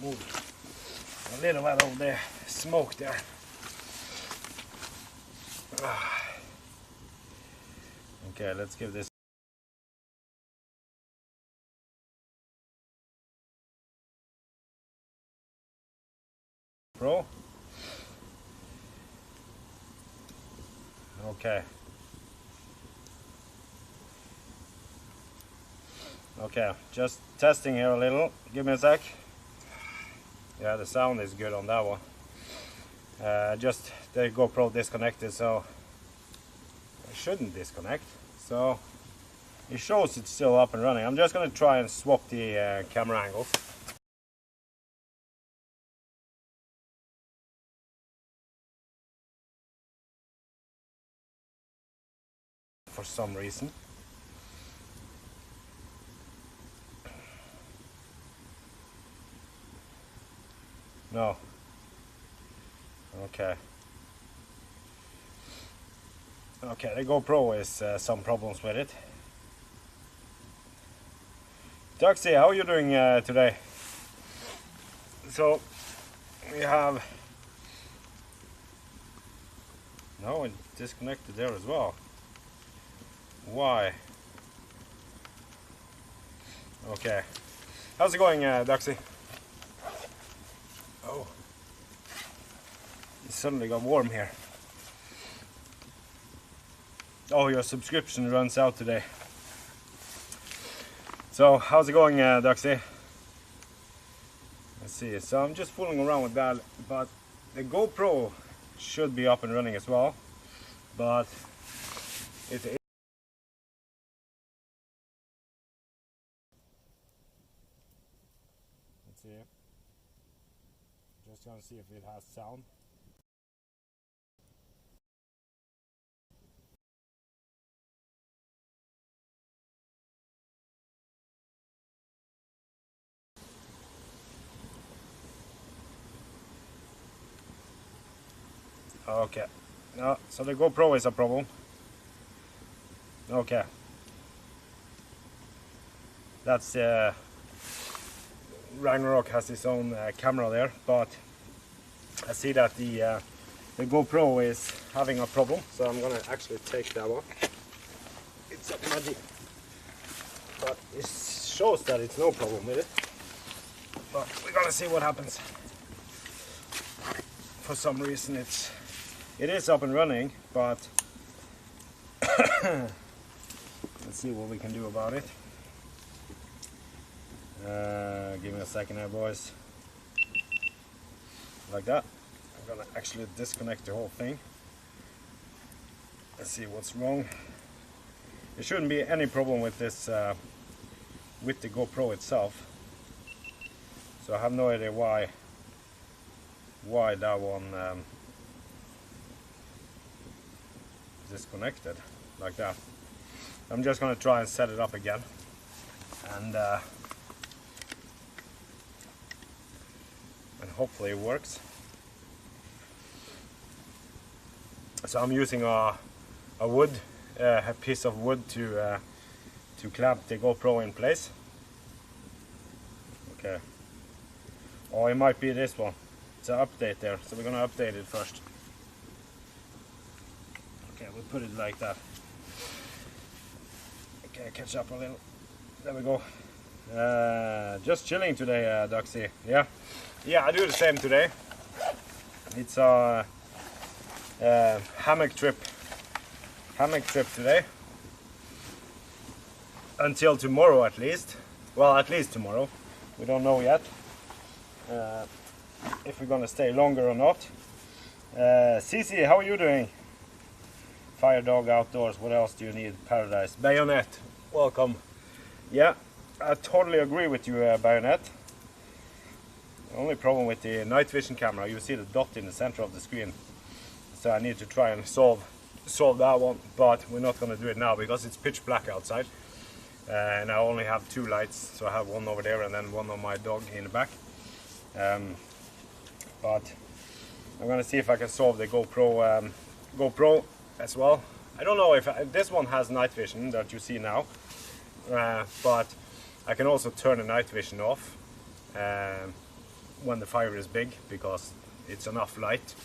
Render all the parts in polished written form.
move a little bit of the smoke there. Okay, let's give this. Pro. Okay. Okay, just testing here a little. Give me a sec. Yeah, the sound is good on that one. Just the GoPro disconnected, so I shouldn't disconnect. So it shows it's still up and running. I'm just going to try and swap the camera angles. For some reason. No. Okay. Okay, the GoPro is some problems with it. Duxie, how are you doing today? So, we have... No, it disconnected there as well. Why? Okay. How's it going, Duxie? Oh. It suddenly got warm here. Oh, your subscription runs out today. So, how's it going, Duxie? Let's see. So, I'm just fooling around with that, but the GoPro should be up and running as well. But it is. Let's see. Just gonna see if it has sound. Okay. No, so the GoPro is a problem. Okay. That's Ragnarok has his own camera there, but I see that the GoPro is having a problem, so I'm gonna actually take that one. It's a magic, but it shows that it's no problem with it. But we're gonna see what happens. For some reason, it is up and running, but let's see what we can do about it. Give me a second here, boys. Like that. I'm gonna actually disconnect the whole thing. Let's see what's wrong. There shouldn't be any problem with this, with the GoPro itself. So I have no idea why that one disconnected like that. I'm just gonna try and set it up again, and hopefully it works. So I'm using a piece of wood to clamp the GoPro in place. Okay. Or it might be this one. It's an update there, so we're gonna update it first. Okay, we'll put it like that. Okay, catch up a little. There we go. Just chilling today, Duxie. Yeah, I do the same today. It's a hammock trip today. Until tomorrow, at least. Well, at least tomorrow. We don't know yet if we're gonna stay longer or not. Cici, how are you doing? Fire Dog Outdoors, what else do you need? Paradise. Bayonet, welcome. Yeah, I totally agree with you, Bayonet. The only problem with the night vision camera, you see the dot in the center of the screen. So I need to try and solve that one, but we're not going to do it now because it's pitch black outside. And I only have two lights, so I have one over there and then one on my dog in the back. But I'm going to see if I can solve the GoPro as well. I don't know if this one has night vision that you see now, but I can also turn the night vision off when the fire is big, because it's enough light.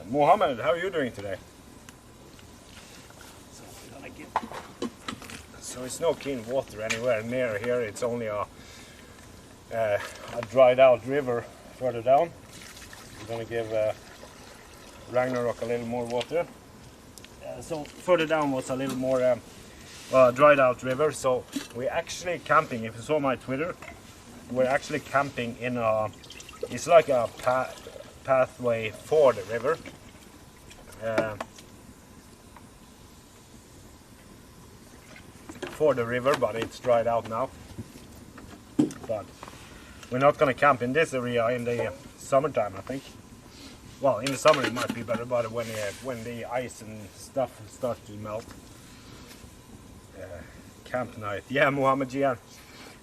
Mohammed, how are you doing today? So, so it's no clean water anywhere near here. It's only a dried out river further down. We're gonna give Ragnarok a little more water. So further down was a little more dried out river. So we're actually camping. If you saw my Twitter, we're actually camping in a, it's like a pathway for the river. But it's dried out now. But we're not gonna camp in this area in the summertime, I think. Well, in the summer it might be better, but when the ice and stuff starts to melt. Camp night. Yeah, Mohammed Jian.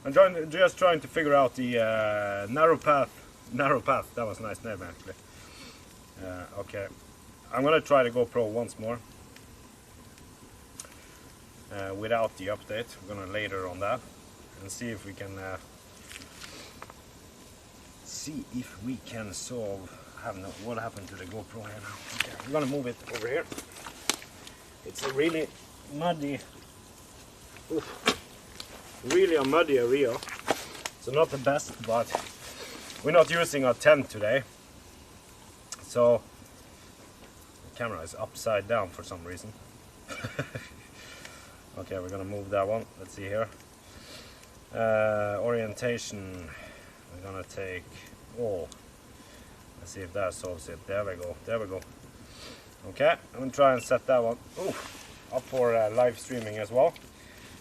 I'm just trying to figure out the narrow path. Narrow path. That was a nice name, actually. Okay. I'm gonna try the GoPro once more. Without the update. We're gonna later on that and see if we can solve. I don't know what happened to the GoPro here now. Okay, we're gonna move it over here. It's a really muddy, really a muddy area. So not the best, but we're not using a tent today. So the camera is upside down for some reason. Okay, we're gonna move that one. Let's see here. Orientation. We're gonna take all. Let's see if that solves it. There we go. There we go. Okay, I'm gonna try and set that one up for live streaming as well.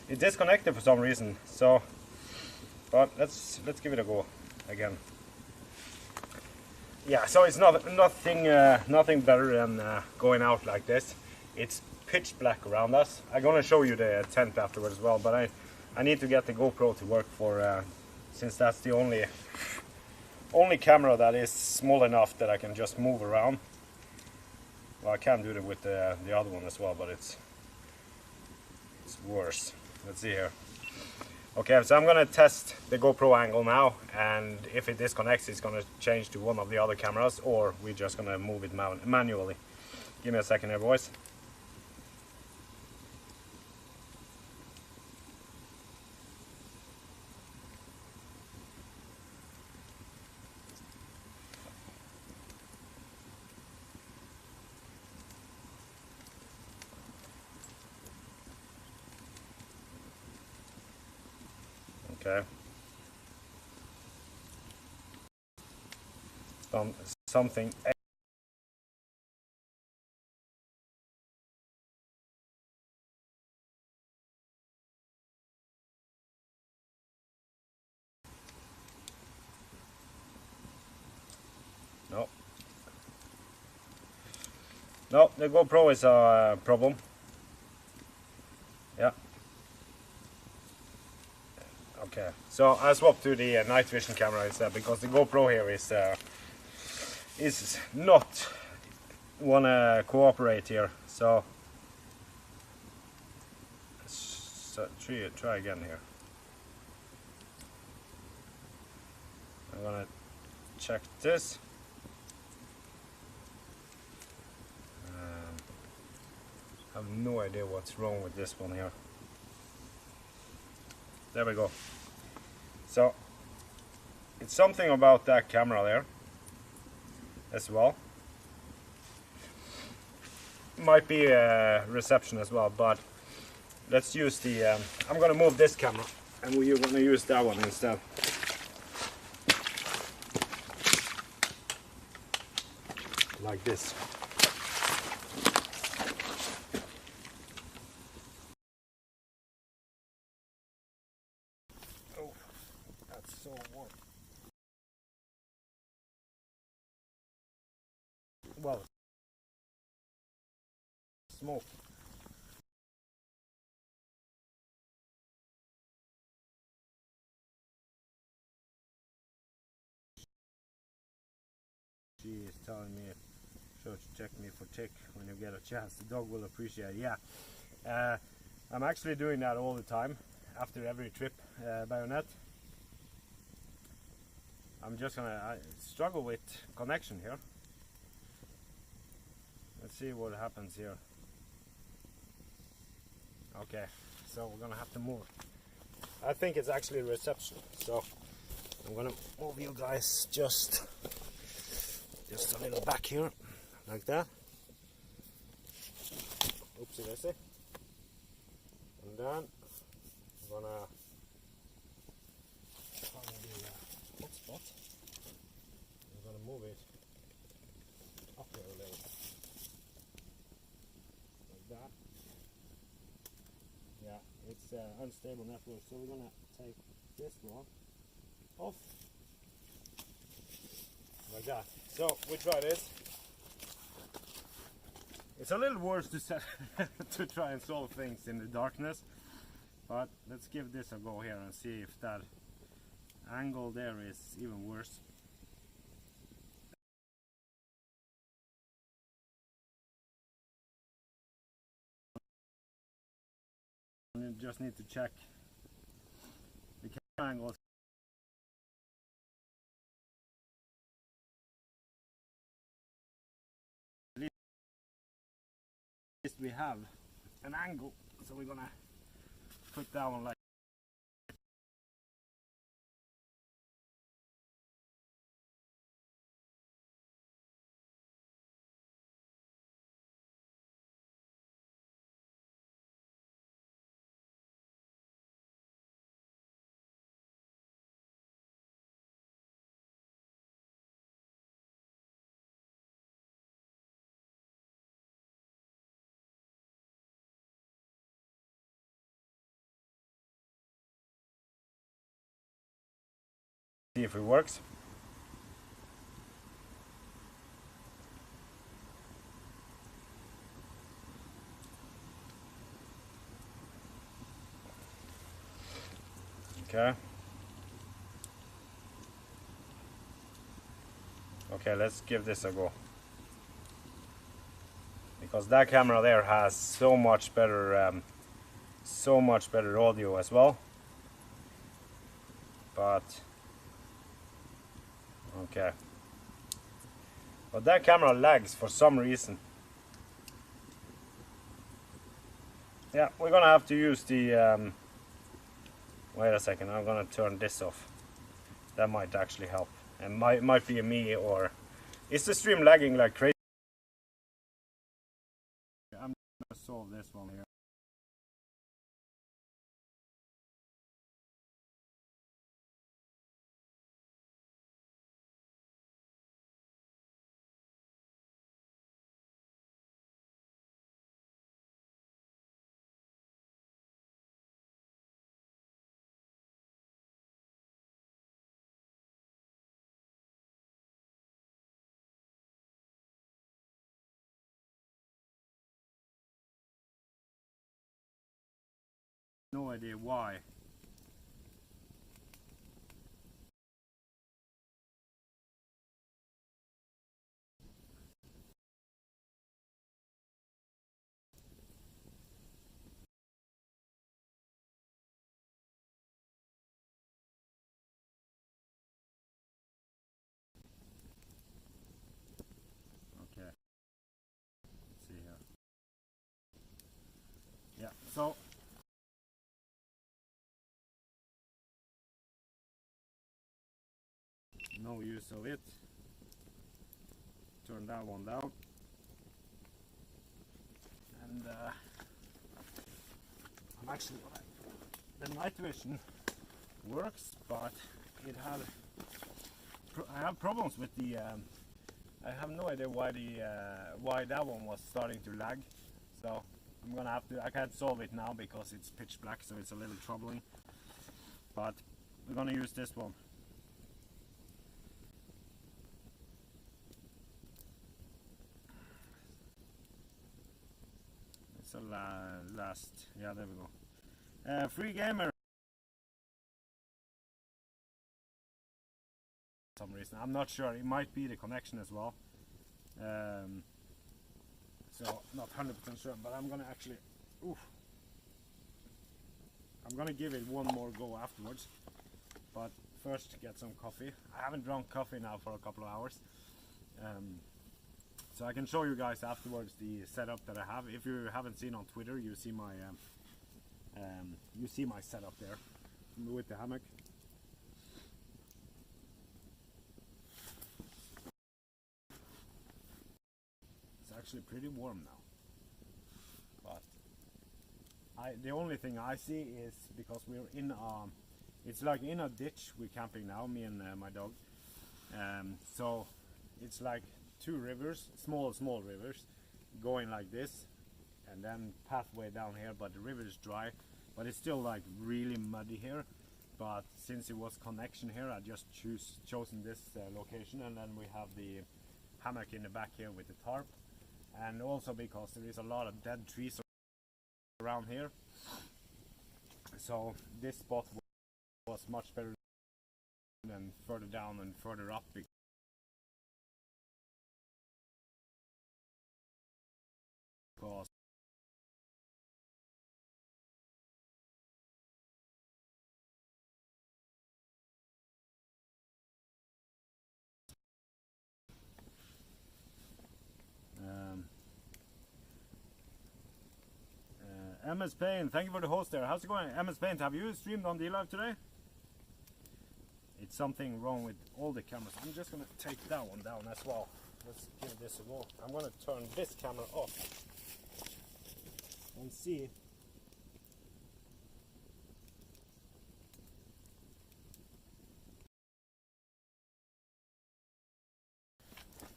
It disconnected for some reason, so but let's give it a go again. Yeah, so it's nothing better than going out like this. It's pitch black around us. I'm gonna show you the tent afterwards as well, but I need to get the GoPro to work for since that's the only camera that is small enough that I can just move around. Well, I can do it with the other one as well, but it's worse. Let's see here. Okay, so I'm gonna test the GoPro angle now, and if it disconnects, it's gonna change to one of the other cameras, or we're just gonna move it manually. Give me a second here, boys. Okay. Something. No. No, the GoPro is a problem. Yeah. Okay, so I swapped to the Nightvision camera instead, because the GoPro here is not wanna cooperate here. So try again here. I'm gonna check this. I have no idea what's wrong with this one here. There we go. So it's something about that camera there as well. Might be a reception as well, but let's use the I'm gonna move this camera and we're gonna use that one instead. Like this. Oh, that's so warm. Well, smoke. She is telling me, sure to check me for tick when you get a chance. The dog will appreciate it. Yeah, I'm actually doing that all the time after every trip, bayonet. I'm just gonna struggle with connection here. Let's see what happens here. Okay, so we're gonna have to move. I think it's actually reception, so I'm gonna move you guys just a little back here, like that. Oopsie daisy. And then I'm gonna find the hotspot. I'm gonna move it up here a little, like that. Yeah, it's unstable network, so we're gonna take this one off, like that. So we try this. It's a little worse to set to try and solve things in the darkness, but let's give this a go here and see if that angle there is even worse. You just need to check the camera angles. At least we have an angle, so we're gonna put that one like see if it works. Okay. Okay, let's give this a go. Because that camera there has so much better audio as well. But okay. But that camera lags for some reason. Yeah, we're gonna have to use the wait a second, I'm gonna turn this off. That might actually help. And might be me, or is the stream lagging like crazy? I'm gonna solve this one here. No idea why. Okay. Let's see here. Yeah, so no use of it. Turn that one down. And I'm actually the Nightvision works, but it had I have problems with the I have no idea why why that one was starting to lag, so I'm gonna have to, I can't solve it now because it's pitch black, so it's a little troubling, but we're gonna use this one. It's a last, yeah, there we go. Free gamer. For some reason, I'm not sure, it might be the connection as well. So not 100% sure, but I'm gonna actually, I'm gonna give it one more go afterwards. But first get some coffee. I haven't drunk coffee now for a couple of hours. So I can show you guys afterwards the setup that I have. If you haven't seen on Twitter, you see my setup there with the hammock. It's actually pretty warm now, but the only thing I see is because we're in it's like in a ditch. We're camping now, me and my dog. So it's like two rivers, small rivers, going like this, and then pathway down here. But the river is dry, but it's still like really muddy here. But since it was connection here, I just chosen this location, and then we have the hammock in the back here with the tarp, and also because there is a lot of dead trees around here, so this spot was much better than further down and further up, because MS Paint, thank you for the host there. How's it going? MS Paint, have you streamed on D-Live today? It's something wrong with all the cameras. I'm just gonna take that one down as well. Let's give this a go. I'm gonna turn this camera off and see.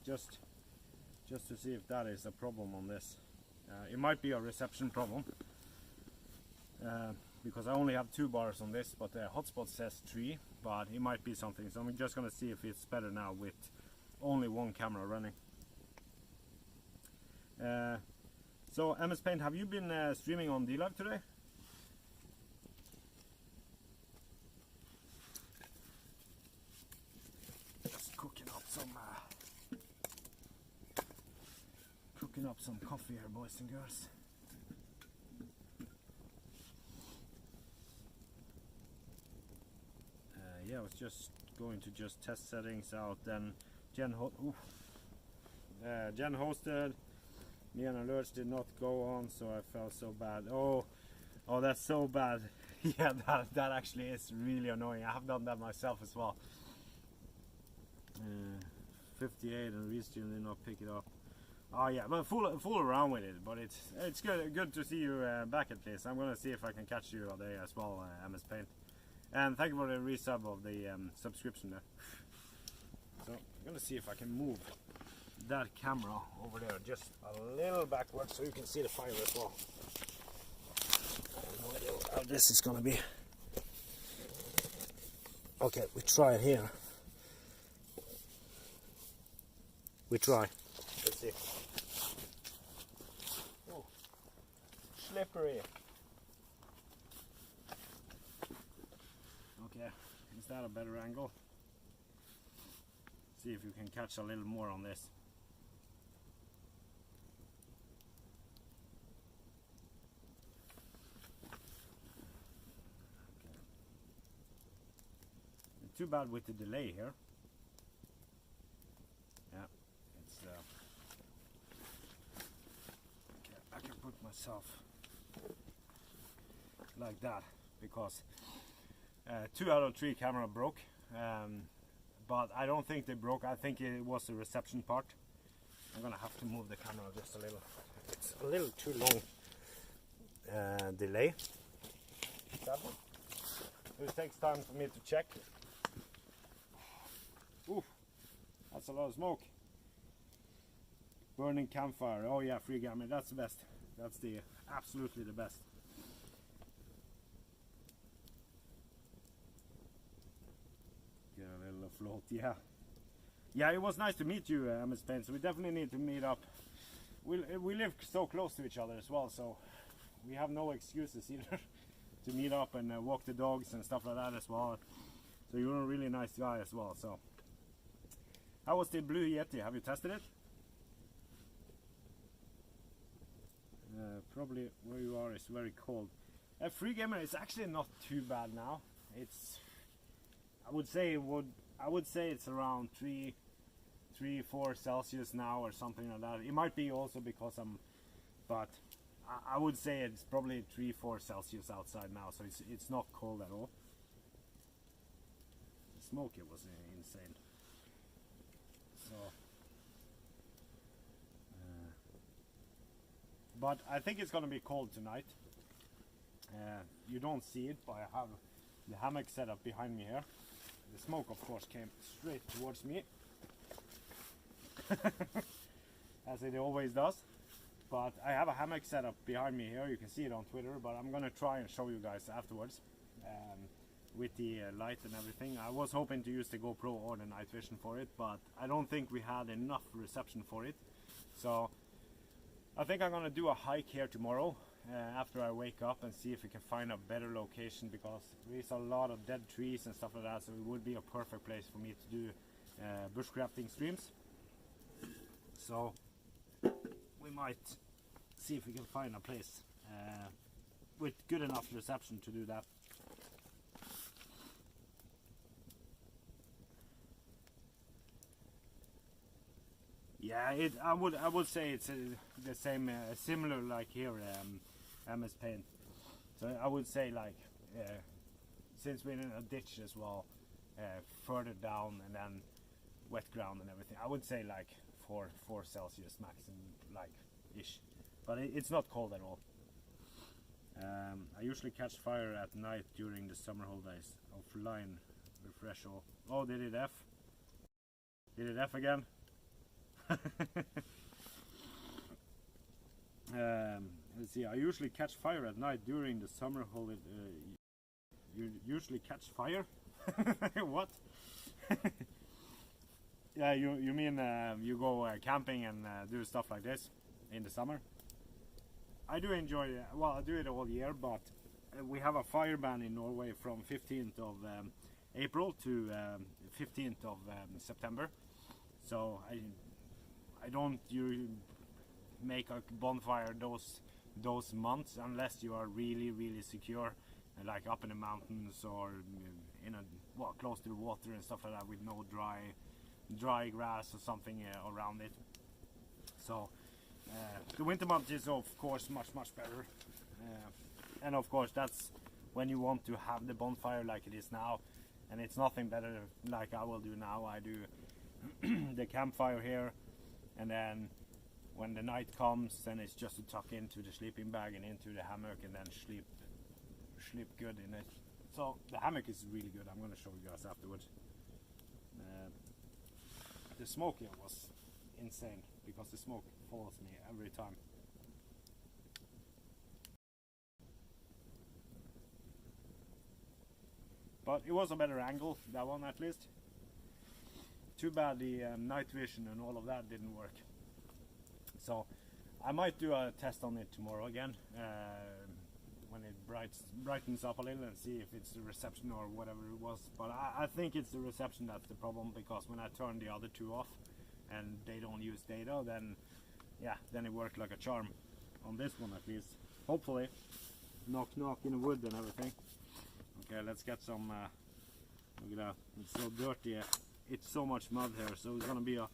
Just to see if that is a problem on this. It might be a reception problem. Because I only have 2 bars on this, but the hotspot says 3, but it might be something. So I'm just gonna see if it's better now with only one camera running. So MS Paint, have you been streaming on D-Live today? Just cooking up some coffee here, boys and girls. Yeah, I was just going to test settings out. Then Jen hosted. Me and alerts did not go on, so I felt so bad. Oh, that's so bad. Yeah, that actually is really annoying. I have done that myself as well. 58 and we still did not pick it up. Oh yeah, but fool around with it. But it's good to see you back at least. I'm gonna see if I can catch you today as well, MS Paint. And thank you for the resub of the subscription there. So I'm gonna see if I can move that camera over there just a little backwards so you can see the fire as well. I have no idea how this is gonna be. Okay, we try it here. We try. Let's see. Oh, slippery. Okay, is that a better angle? See if you can catch a little more on this. Okay. Too bad with the delay here. Yeah, it's okay, I can put myself like that because 2 out of 3 camera broke, but I don't think they broke. I think it was the reception part. I'm gonna have to move the camera just a little. It's a little too long delay. Sadly. It takes time for me to check. Oof, that's a lot of smoke. Burning campfire. Oh yeah, free gamma. That's the best. That's the absolutely the best. Get a little afloat. Yeah, it was nice to meet you, Ms. Payne. So we definitely need to meet up. We live so close to each other as well, so we have no excuses either to meet up and walk the dogs and stuff like that as well. So you're a really nice guy as well. So how was the Blue Yeti? Have you tested it? Probably where you are is very cold. Free gamer is actually not too bad now. I would say it's around 3-4 Celsius now or something like that. It might be also because but I would say it's probably 3-4 Celsius outside now, so it's not cold at all. The smoke here was insane. So, but I think it's gonna be cold tonight. You don't see it, but I have the hammock set up behind me here. The smoke, of course, came straight towards me, as it always does. But I have a hammock set up behind me here. You can see it on Twitter, but I'm gonna try and show you guys afterwards with the light and everything. I was hoping to use the GoPro or the Nightvision for it, but I don't think we had enough reception for it. So I think I'm gonna do a hike here tomorrow after I wake up and see if we can find a better location, because there's a lot of dead trees and stuff like that, so it would be a perfect place for me to do bushcrafting streams. So we might see if we can find a place with good enough reception to do that. Yeah, I would say it's the same, similar like here, MS Paint. So I would say like, since we're in a ditch as well, further down and then wet ground and everything, I would say like 4 Celsius maximum, like ish, but it's not cold at all. I usually catch fire at night during the summer holidays. Offline, refresh all. Oh, did it F? Did it F again? Let's see. I usually catch fire at night during the summer holiday. You usually catch fire? What? Yeah, you mean you go camping and do stuff like this in the summer? I do enjoy it. Well, I do it all year, but we have a fire ban in Norway from 15th of April to 15th of September. So I don't make a bonfire those months unless you are really secure, like up in the mountains or in close to the water and stuff like that, with no dry grass or something around it. So the winter months is of course much better, and of course that's when you want to have the bonfire like it is now, and it's nothing better like I will do now. I do the campfire here, and then when the night comes, then it's just to tuck into the sleeping bag and into the hammock and then sleep good in it. So the hammock is really good. I'm going to show you guys afterwards. The smoke here was insane because the smoke follows me every time. But it was a better angle, that one at least. Too bad the Nightvision and all of that didn't work. So I might do a test on it tomorrow again, when it brightens up a little, and see if it's the reception or whatever it was. But I think it's the reception that's the problem, because when I turn the other two off and they don't use data, then yeah, then it worked like a charm on this one at least. Hopefully. Knock in the wood and everything. Okay, let's get some, look at that, it's so dirty. It's so much mud here, so it's gonna be a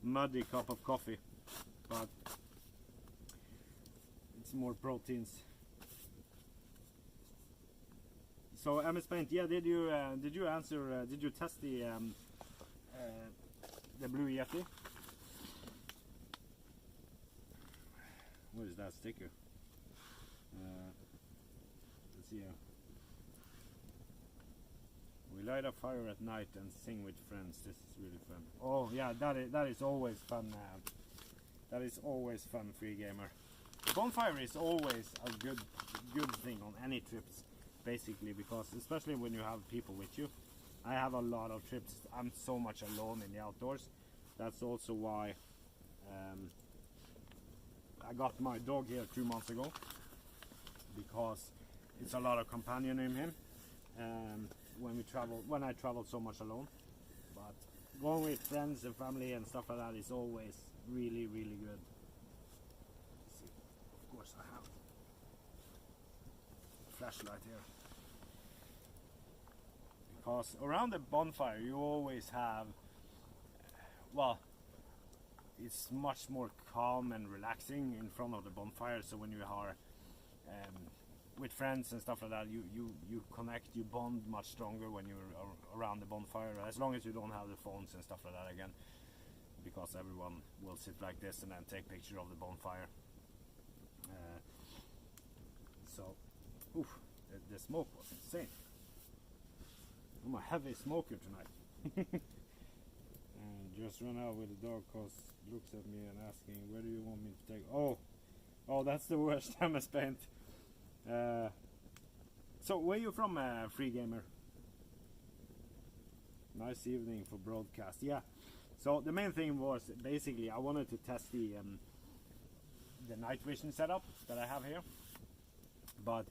muddy cup of coffee, but it's more proteins. So MS Paint, yeah, did you answer? Did you test the Blue Yeti? What is that sticker? Let's see here. We light a fire at night and sing with friends. This is really fun. Oh yeah, that is always fun. That is always fun, free gamer. The bonfire is always a good thing on any trips, basically, because especially when you have people with you. I have a lot of trips. I'm so much alone in the outdoors. That's also why I got my dog here 2 months ago, because it's a lot of companion in him. When I travel so much alone, but going with friends and family and stuff like that is always really good. Let's see. Of course I have a flashlight here, because around the bonfire you always have, well, it's much more calm and relaxing in front of the bonfire. So when you are with friends and stuff like that, you connect, you bond much stronger when you're around the bonfire, as long as you don't have the phones and stuff like that again, because everyone will sit like this and then take picture of the bonfire. So oof, the smoke was insane. I'm a heavy smoker tonight. Just run out with the dog cause looks at me and asking, where do you want me to take? Oh, that's the worst MS Paint. So where are you from, Free Gamer? Nice evening for broadcast. Yeah. So the main thing was basically I wanted to test the Nightvision setup that I have here, but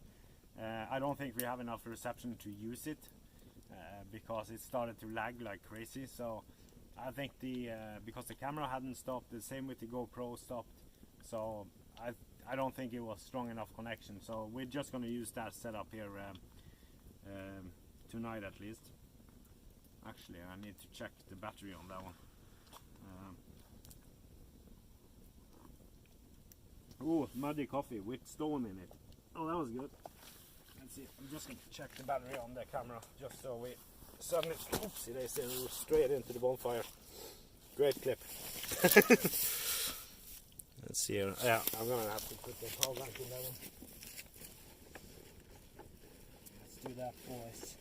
I don't think we have enough reception to use it because it started to lag like crazy. So I think because the camera hadn't stopped, the same with the GoPro stopped, so I don't think it was strong enough connection. So we're just going to use that setup here tonight at least. Actually, I need to check the battery on that one. Oh, muddy coffee with stone in it. Oh, that was good. Let's see. I'm just going to check the battery on the camera just so we suddenly, oopsie daisy, straight into the bonfire. Great clip. Let's see here. Yeah, I'm gonna have to put the power bank in that one. Let's do that, boys.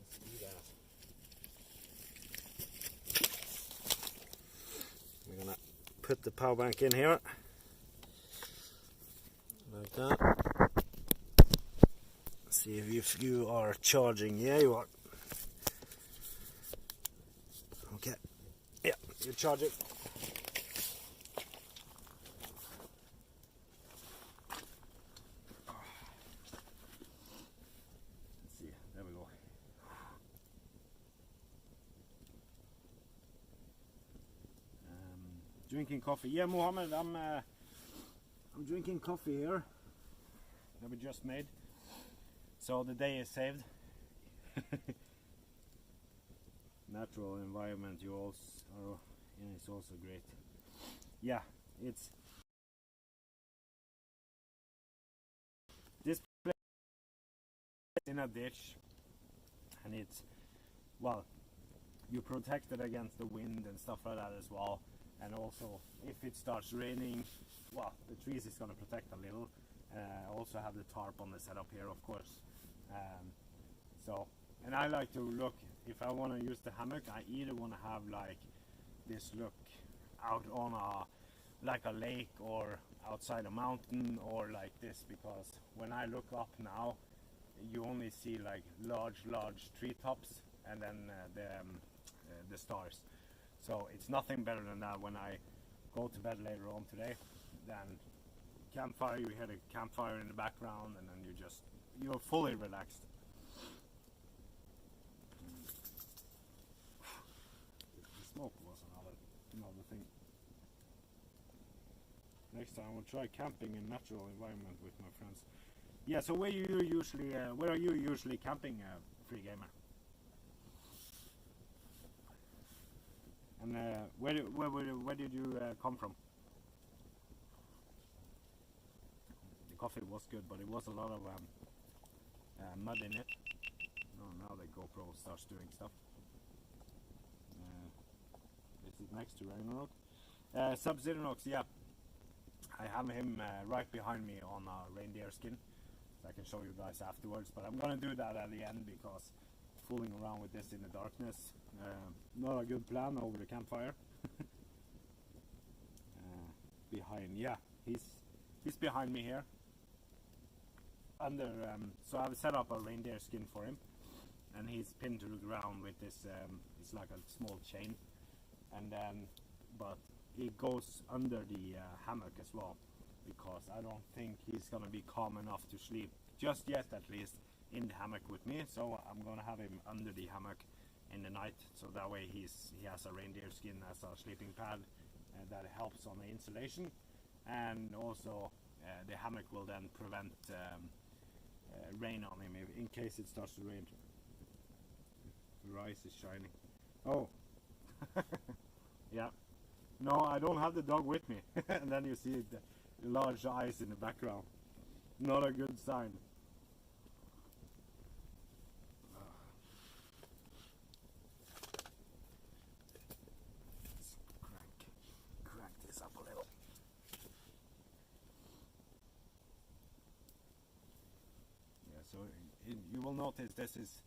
Let's do that. We're gonna put the power bank in here. Like that. See if you are charging. Yeah, you are. Okay. Yeah, you're charging. Let's see. There we go. Drinking coffee. Yeah, Mohammed, I'm drinking coffee here that we just made. So the day is saved. Natural environment, you also are, yeah, it's also great. Yeah, it's this place in a ditch, and it's, well, you protect it against the wind and stuff like that as well. And also, if it starts raining, well, the trees is gonna protect a little. Also have the tarp on the setup here, of course. So, and I like to look, if I want to use the hammock, I either want to have like this look out on like a lake or outside a mountain, or like this, because when I look up now, you only see like large treetops and then the stars. So it's nothing better than that when I go to bed later on today. Then campfire, you hear the campfire in the background, and then you're fully relaxed. The smoke was another thing. Next time we'll try camping in natural environment with my friends. Yeah, so where are you usually camping, Free Gamer? And where did you come from? The coffee was good, but it was a lot of mud in it. Oh, now the GoPro starts doing stuff. This is next to Ragnarok. Sub-Zerinox, yeah. I have him right behind me on a reindeer skin. I can show you guys afterwards, but I'm gonna do that at the end because fooling around with this in the darkness, not a good plan over the campfire. Behind, yeah, he's behind me here. Under, so I've set up a reindeer skin for him, and he's pinned to the ground with this. It's like a small chain, and then, but it goes under the hammock as well, because I don't think he's gonna be calm enough to sleep just yet, at least in the hammock with me. So I'm gonna have him under the hammock in the night, so that way he has a reindeer skin as a sleeping pad, and that helps on the insulation. And also the hammock will then prevent rain on him in case it starts to rain. The rice is shining. Oh, yeah. No, I don't have the dog with me. And then you see the large eyes in the background. Not a good sign. Let's crank this up a little. Yeah, so you will notice this is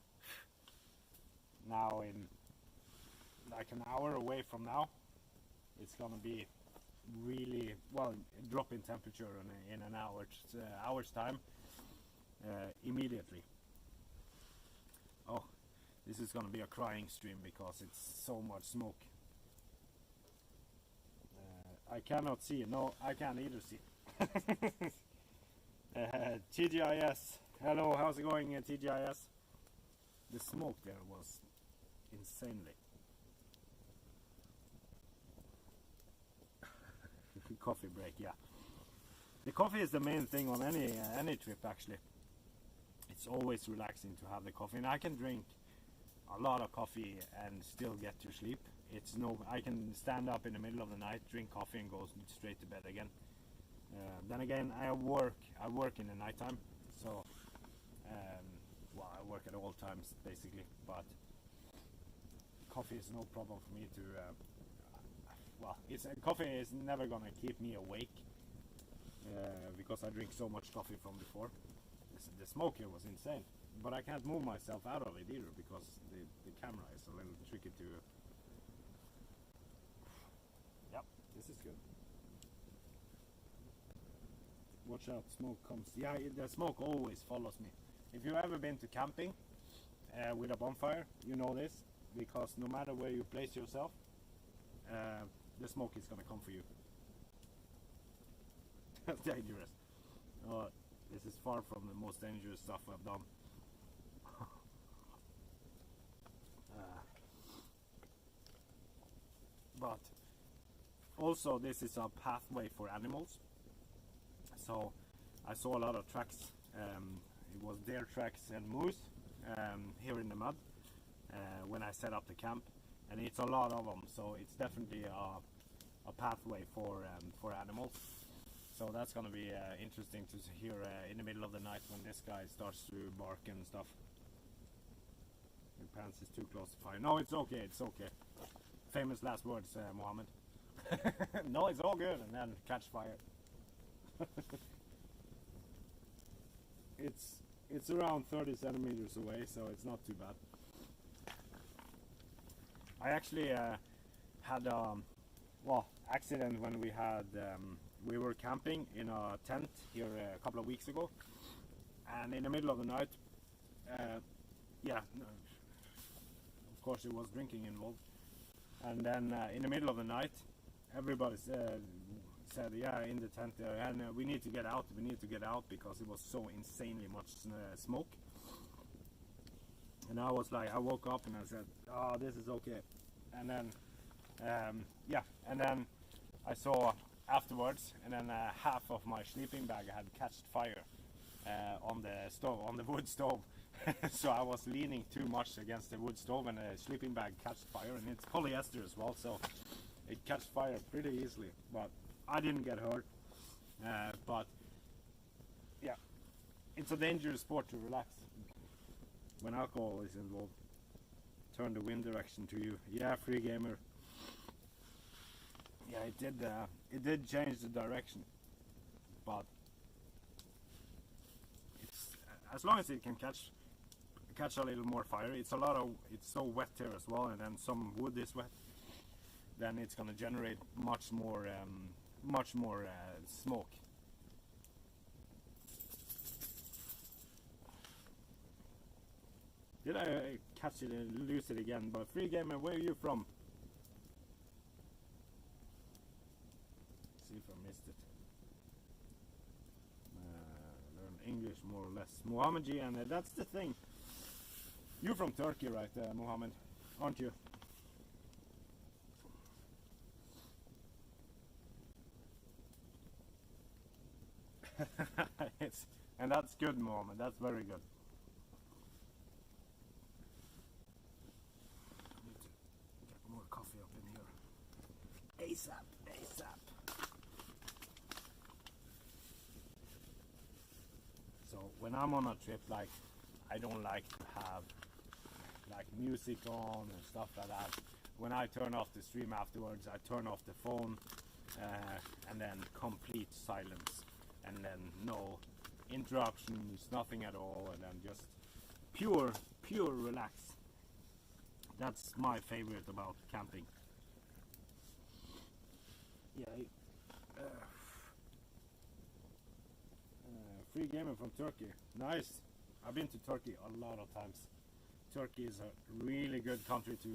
now in like an hour away from now. It's gonna be really well drop in temperature in an hour's time immediately. Oh, this is gonna be a crying stream because it's so much smoke. I cannot see. No, I can't either see. TGIS, hello, how's it going, TGIS? The smoke there was insanely. Coffee break, yeah. The coffee is the main thing on any trip actually. It's always relaxing to have the coffee, and I can drink a lot of coffee and still get to sleep. I can stand up in the middle of the night, drink coffee, and go straight to bed again. Then again, I work in the nighttime, so I work at all times basically. But coffee is no problem for me to. Coffee is never gonna keep me awake because I drink so much coffee from before. The smoke here was insane, but I can't move myself out of it either because the camera is a little tricky to. Yep, this is good. Watch out, smoke comes. Yeah, the smoke always follows me. If you've ever been to camping with a bonfire, you know this, because no matter where you place yourself, the smoke is gonna come for you. That's dangerous. This is far from the most dangerous stuff I've done. But also this is a pathway for animals. So I saw a lot of tracks. It was deer tracks and moose here in the mud when I set up the camp, and it's a lot of them. So it's definitely a pathway for animals. So that's gonna be interesting to hear in the middle of the night when this guy starts to bark and stuff. Your pants is too close to fire. No, it's okay. It's okay. Famous last words, Mohammed. No, it's all good, and then catch fire. It's around 30 centimeters away, so it's not too bad. I actually had accident when we were camping in a tent here a couple of weeks ago, and in the middle of the night, of course there was drinking involved, and then in the middle of the night, everybody said, in the tent there, and we need to get out because it was so insanely much smoke. And I was like, I woke up and I said, oh, this is okay. And then and then I saw afterwards, and then half of my sleeping bag had catched fire on the wood stove. So I was leaning too much against the wood stove, and the sleeping bag catched fire, and it's polyester as well, so it catched fire pretty easily. But I didn't get hurt. But yeah, it's a dangerous sport to relax when alcohol is involved. Turn the wind direction to you. Yeah, free gamer. Yeah, it did change the direction, but it's as long as it can catch a little more fire. It's so wet here as well, and then some wood is wet. Then it's gonna generate much more smoke. Did I catch it and lose it again? But free gamer, where are you from? See if I missed it. Learn English more or less. Mohammed G, and that's the thing. You're from Turkey, right, Mohammed? Aren't you? And that's good, Mohammed. That's very good. I need to get more coffee up in here. ASAP, ASAP. So when I'm on a trip, like, I don't like to have like music on and stuff like that. When I turn off the stream afterwards, I turn off the phone, and then complete silence, and then no interruptions, nothing at all, and then just pure relax. That's my favorite about camping. Yeah. Free gaming from Turkey. Nice. I've been to Turkey a lot of times. Turkey is a really good country to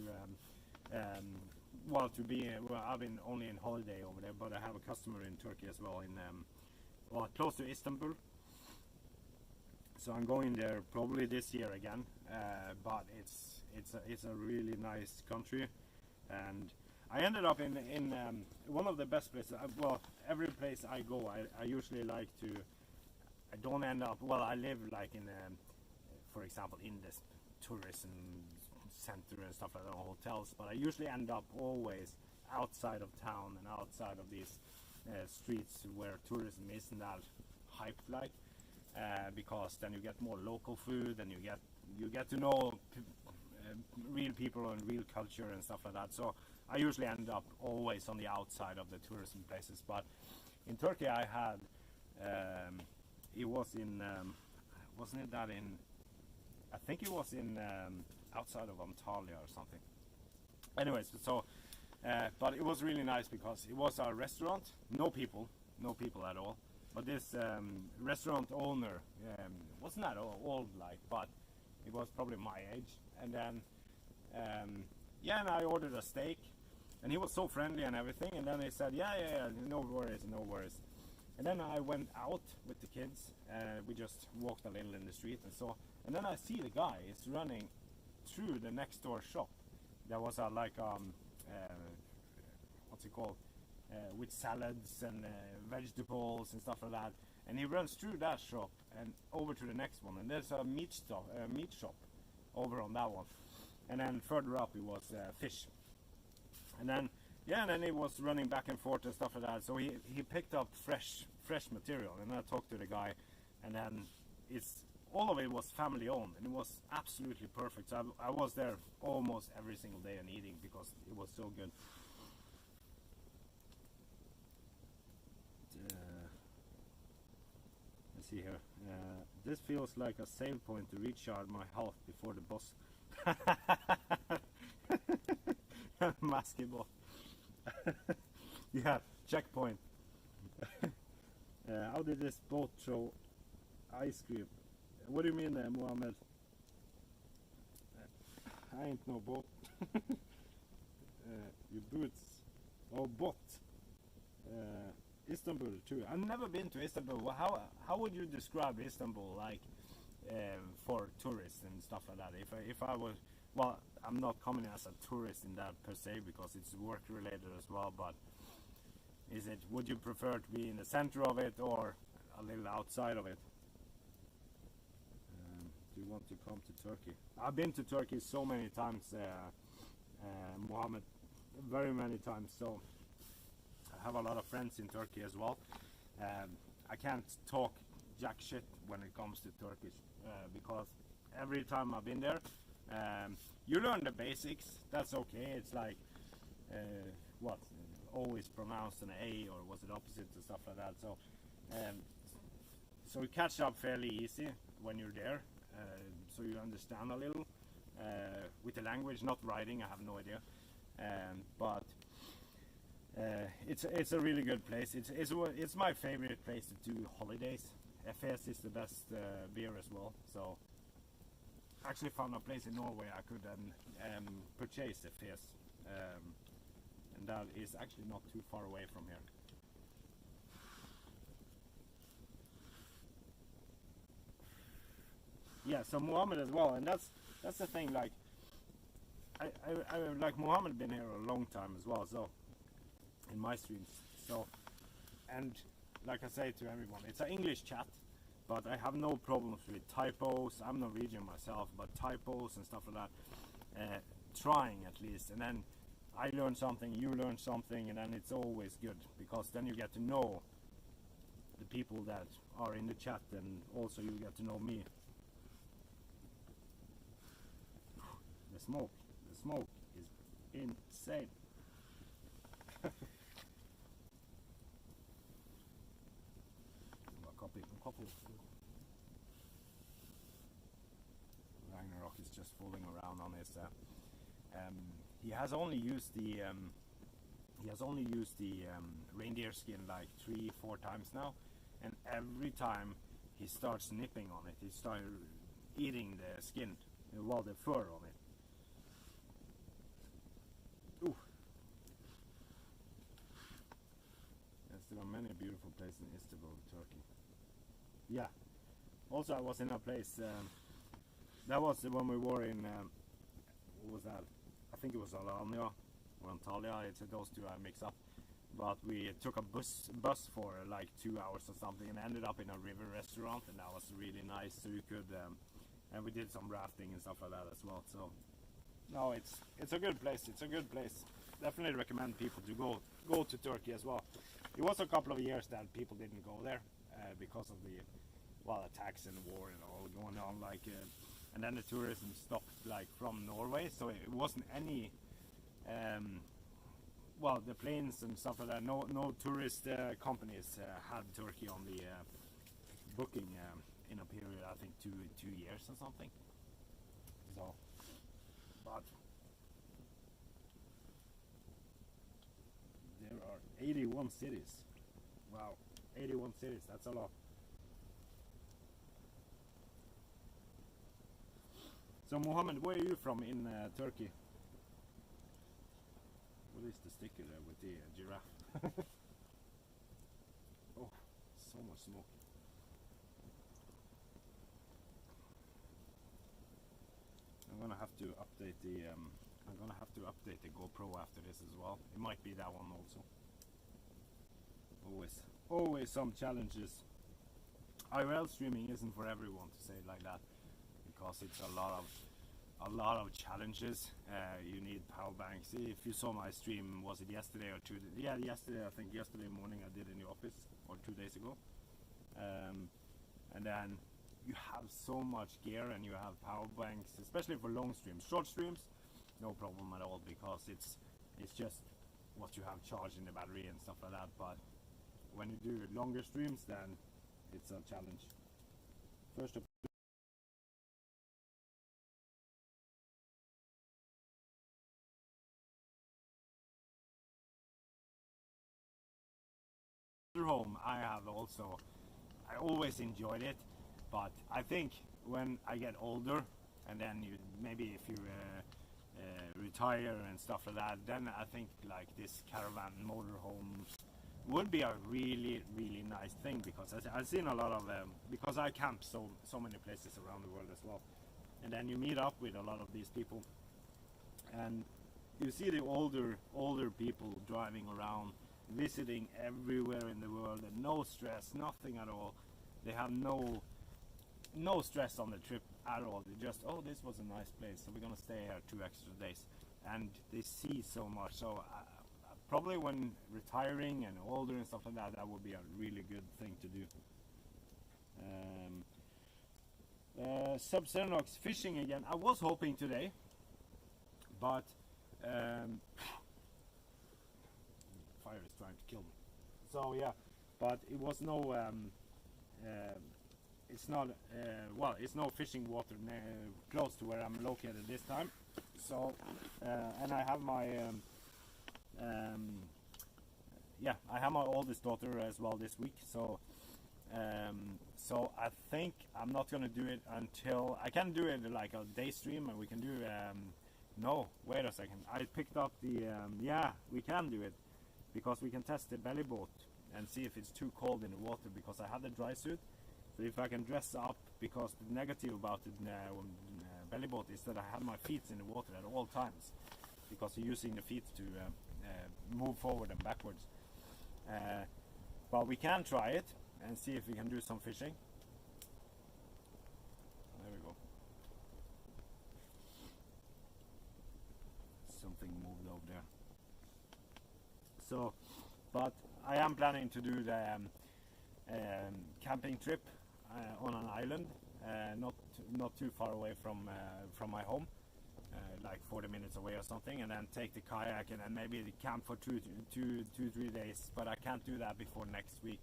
well, to be. Well, I've been only in holiday over there, but I have a customer in Turkey as well, in well, close to Istanbul. So I'm going there probably this year again. But it's a really nice country, and I ended up in one of the best places. Well, every place I go, I usually like to. I don't end up. Well, I live like in, for example, in this tourism center and stuff like that, hotels. But I usually end up always outside of town and outside of these streets where tourism isn't that hyped, like, because then you get more local food and you get to know real people and real culture and stuff like that. So I usually end up always on the outside of the tourism places. But in Turkey, I had. It was in, wasn't it that in, I think it was in outside of Antalya or something. Anyways, so, but it was really nice because it was a restaurant, no people at all. But this restaurant owner wasn't that old, like, but it was probably my age. And then, yeah, and I ordered a steak, and he was so friendly and everything. And then he said, yeah, no worries. And then I went out with the kids. We just walked a little in the street and so. And then I see the guy is running through the next door shop. There was a like what's it called? With salads and vegetables and stuff like that. And he runs through that shop and over to the next one. And there's a meat shop over on that one. And then further up it was fish. And then. Yeah, and then he was running back and forth and stuff like that. So he picked up fresh material, and I talked to the guy, and then all of it was family owned, and it was absolutely perfect. So I was there almost every single day and eating because it was so good. Let's see here. This feels like a save point to recharge my health before the boss. Basketball. Yeah, checkpoint. How did this boat throw ice cream? What do you mean, Mohammed? I ain't no boat. Your boots. Oh, bot. Istanbul too. I've never been to Istanbul. How would you describe Istanbul, like, for tourists and stuff like that? If I was, well, I'm not coming as a tourist in that per se because it's work related as well. But would you prefer to be in the center of it or a little outside of it? Do you want to come to Turkey? I've been to Turkey so many times, Mohammed, very many times. So I have a lot of friends in Turkey as well. I can't talk jack shit when it comes to Turkish because every time I've been there, you learn the basics. That's okay. It's like what always pronounced an A, or was it opposite and stuff like that. So so you catch up fairly easy when you're there. So you understand a little with the language, not writing. I have no idea, but it's a really good place. It's my favorite place to do holidays. FS is the best beer as well. So I actually found a place in Norway I could purchase FS, and that is actually not too far away from here. Yeah, so Mohammed as well, and that's the thing. Like, I like Mohammed been here a long time as well. So in my streams, so and like I say to everyone, it's an English chat, but I have no problems with typos. I'm Norwegian myself, but typos and stuff like that, trying at least, and then I learn something, you learn something, and then it's always good, because then you get to know the people that are in the chat, and also you get to know me. The smoke is insane. A couple. Ragnarok is just fooling around on his. He has only used the reindeer skin like 3-4 times now, and every time he starts nipping on it, he starts eating the skin, well, the fur on it. Ooh. Yes, there are many beautiful places in Istanbul, Turkey. Yeah. Also, I was in a place. That was when we were in. What was that? I think it was Alanya or Antalya. It's those two I mix up. But we took a bus for like 2 hours or something, and ended up in a river restaurant, and that was really nice. So you could, and we did some rafting and stuff like that as well. So no, it's a good place. It's a good place. Definitely recommend people to go to Turkey as well. It was a couple of years that people didn't go there because of the attacks and war and all going on, like, and then the tourism stopped like from Norway, so it wasn't any. The planes and stuff like that. No tourist companies had Turkey on the booking in a period, I think 2 years or something. So, but there are 81 cities. Wow, 81 cities. That's a lot. So, Mohammed, where are you from in Turkey? What is the sticker there with the giraffe? Oh, so much smoke. I'm gonna have to update the GoPro after this as well. It might be that one also. Always some challenges. IRL streaming isn't for everyone, to say it like that, because it's a lot of challenges. You need power banks. If you saw my stream, was it yesterday or yesterday? I think yesterday morning I did in the office, or 2 days ago. And then you have so much gear, and you have power banks, especially for long streams. Short streams, no problem at all, because it's just what you have charged in the battery and stuff like that. But when you do longer streams, then it's a challenge. First of home, I always enjoyed it, but I think when I get older, and then if you retire and stuff like that, then I think like this caravan motorhomes would be a really nice thing, because I've seen a lot of because I camp so many places around the world as well, and then you meet up with a lot of these people, and you see the older people driving around, visiting everywhere in the world, and no stress, nothing at all. They have no stress on the trip at all. They just, oh, this was a nice place, so we're gonna stay here 2 extra days, and they see so much. So probably when retiring and older and stuff like that, that would be a really good thing to do. Sub-Xenox fishing again. I was hoping today, but fire is trying to kill me. So yeah, but it was no. It's not. It's no fishing water close to where I'm located this time. So, and I have my. I have my oldest daughter as well this week. So, so I think I'm not gonna do it until I can do it like a day stream, and we can do. No, wait a second. I picked up the. We can do it, because we can test the belly boat and see if it's too cold in the water, because I have the dry suit. So if I can dress up, because the negative about the belly boat is that I have my feet in the water at all times, because you're using the feet to move forward and backwards. But we can try it and see if we can do some fishing. There we go. Something moved over there. So, but I am planning to do the camping trip on an island, not too far away from my home, like 40 minutes away or something, and then take the kayak and then maybe camp for 3 days. But I can't do that before next week.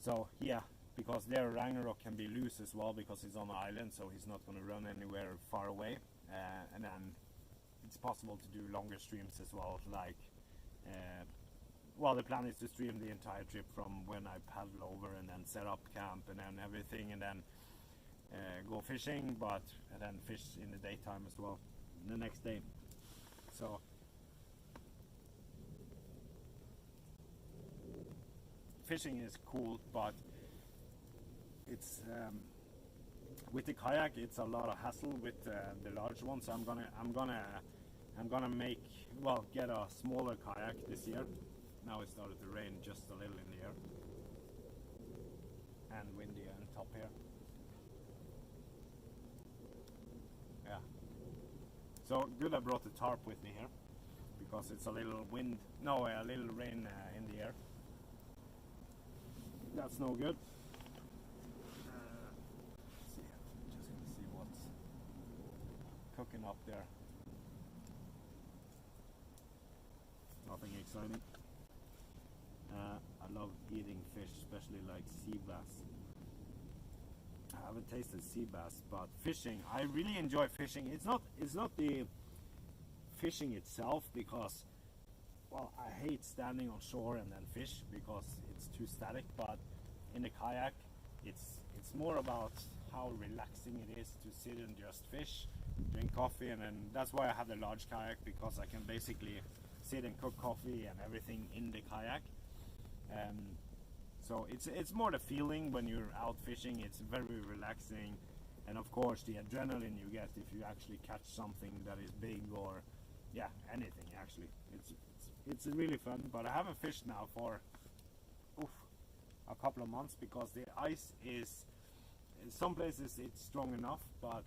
So yeah, because there Ragnarok can be loose as well because he's on the island, so he's not going to run anywhere far away. And then it's possible to do longer streams as well, like well, the plan is to stream the entire trip from when I paddle over and then set up camp and then everything, and then go fishing, and then fish in the daytime as well the next day. So fishing is cool, but it's with the kayak it's a lot of hassle with the large one. So I'm gonna make, well, get a smaller kayak this year. Now it started to rain just a little in the air and windy on top here. Yeah, so good I brought the tarp with me here because it's a little wind, no, a little rain in the air. That's no good. See, just gonna see what's cooking up there. Nothing exciting. I love eating fish, especially like sea bass. I haven't tasted sea bass, but fishing, I really enjoy fishing. It's not the fishing itself, because, well, I hate standing on shore and then fish because it's too static. But in the kayak, it's more about how relaxing it is to sit and just fish, drink coffee, and then that's why I have the large kayak, because I can basically sit and cook coffee and everything in the kayak. So it's more the feeling when you're out fishing. It's very relaxing, and of course the adrenaline you get if you actually catch something that is big, or yeah, anything actually. It's really fun. But I haven't fished now for a couple of months because the ice is, in some places it's strong enough, but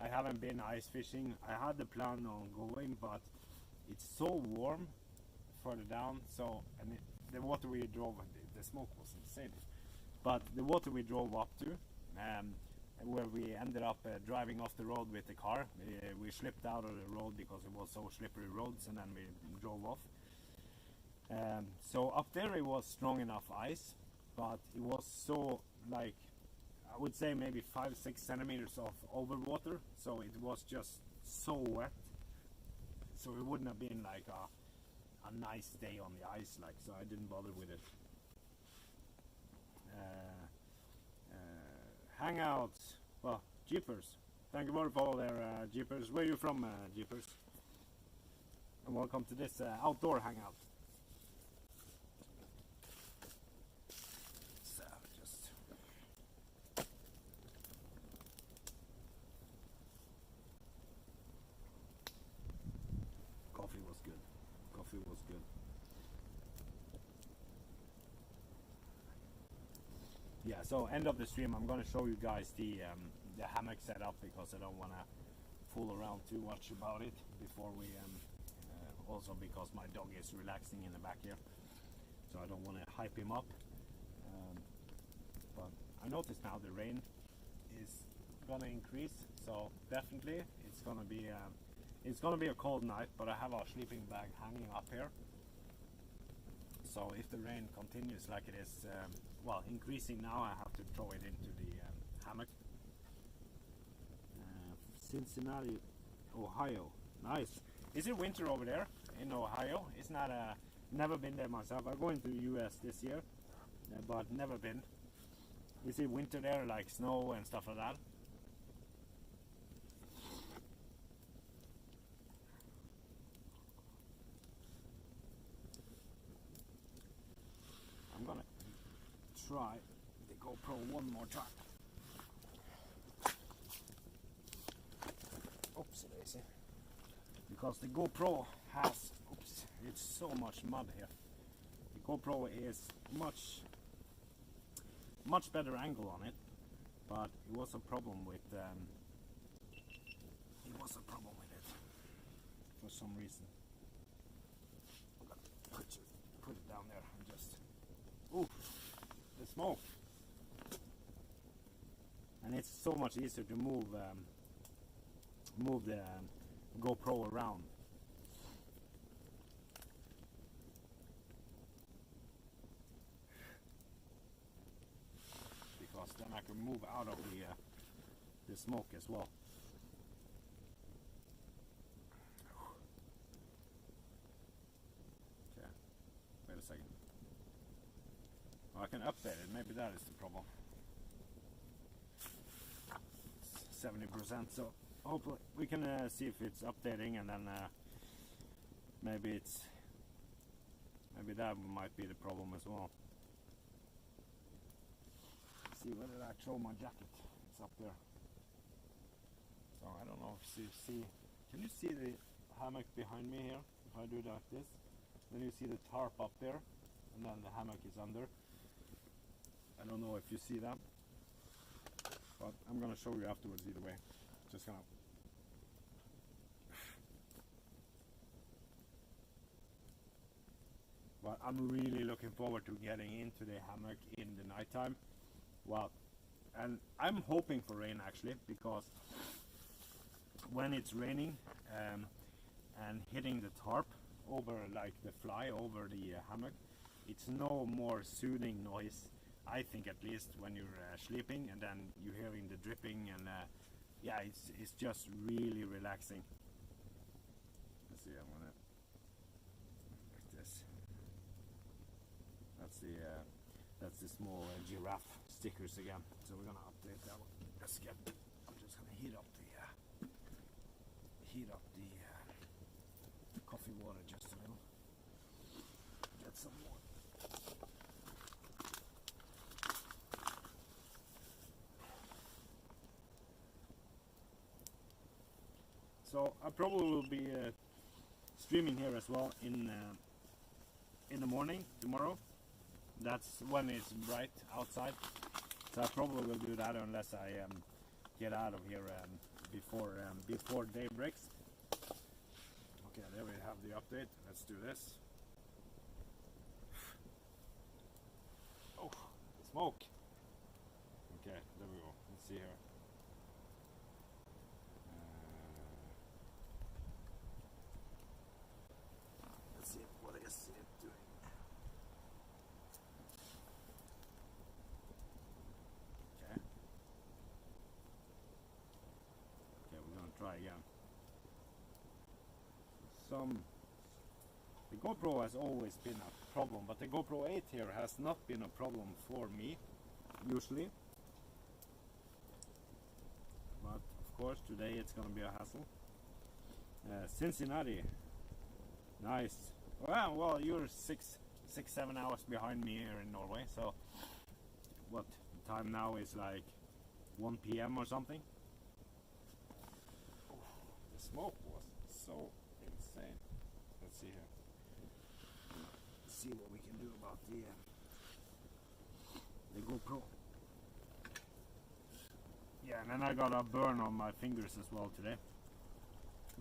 I haven't been ice fishing. I had the plan on going, but it's so warm further down. So, and the water we drove, the smoke was insane. But the water we drove up to, where we ended up driving off the road with the car, we slipped out of the road because it was so slippery roads, and then we drove off. So up there it was strong enough ice, but it was so, like, I would say maybe 5-6 centimeters of overwater, so it was just so wet. So it wouldn't have been like a nice day on the ice, like, so I didn't bother with it. Hangouts, well, Jeepers, thank you for the follow there, Jeepers. Where are you from, Jeepers? And welcome to this outdoor hangout. So just coffee was good. Coffee was good. Yeah, so end of the stream, I'm going to show you guys the hammock setup, because I don't want to fool around too much about it before we also because my dog is relaxing in the back here, so I don't want to hype him up. But I noticed now the rain is going to increase, so definitely it's going to be a cold night. But I have our sleeping bag hanging up here, so if the rain continues like it is, well, increasing now, I have to throw it into the hammock. Cincinnati, Ohio. Nice. Is it winter over there in Ohio? It's not. Never been there myself. I'm going to the US this year, but never been. Is it winter there, like snow and stuff like that? I'm gonna try the GoPro one more time. Oops, daisy. Because the GoPro has, oops, it's so much mud here. The GoPro is much better angle on it, but it was a problem with it for some reason. I'm gonna put it down there and just the smoke. And it's so much easier to move the GoPro around. Because then I can move out of the smoke as well. Okay, wait a second. Oh, I can update it, maybe that is the problem. 70%, so hopefully we can see if it's updating, and then maybe that might be the problem as well. Let's see, where did I throw my jacket? It's up there. So I don't know if you see. Can you see the hammock behind me here? If I do it like this, then you see the tarp up there, and then the hammock is under. I don't know if you see that, but I'm gonna show you afterwards either way. Just gonna but I'm really looking forward to getting into the hammock in the nighttime. Well, and I'm hoping for rain actually, because when it's raining and hitting the tarp over, like the fly over the hammock, it's no more soothing noise, I think, at least when you're sleeping, and then you're hearing the dripping, and yeah, it's just really relaxing. Let's see, I'm gonna like this. That's the small giraffe stickers again. So we're gonna update that one. Let's get. I'm just gonna heat up the coffee water just a little. Get some more. So I probably will be streaming here as well in the morning tomorrow. That's when it's bright outside. So I probably will do that unless I get out of here before day breaks. Okay, there we have the update. Let's do this. Oh, smoke. Okay, there we go. Let's see here. Let's see what is it doing. Okay, we're gonna try again. The GoPro has always been a problem, but the GoPro 8 here has not been a problem for me usually. But of course today it's gonna be a hassle. Cincinnati, nice. Well, you're 6-7 hours behind me here in Norway. So what the time now is, like 1 p.m. or something. The smoke was so insane. Let's see here. Let's see what we can do about the GoPro. Yeah, and then I got a burn on my fingers as well today,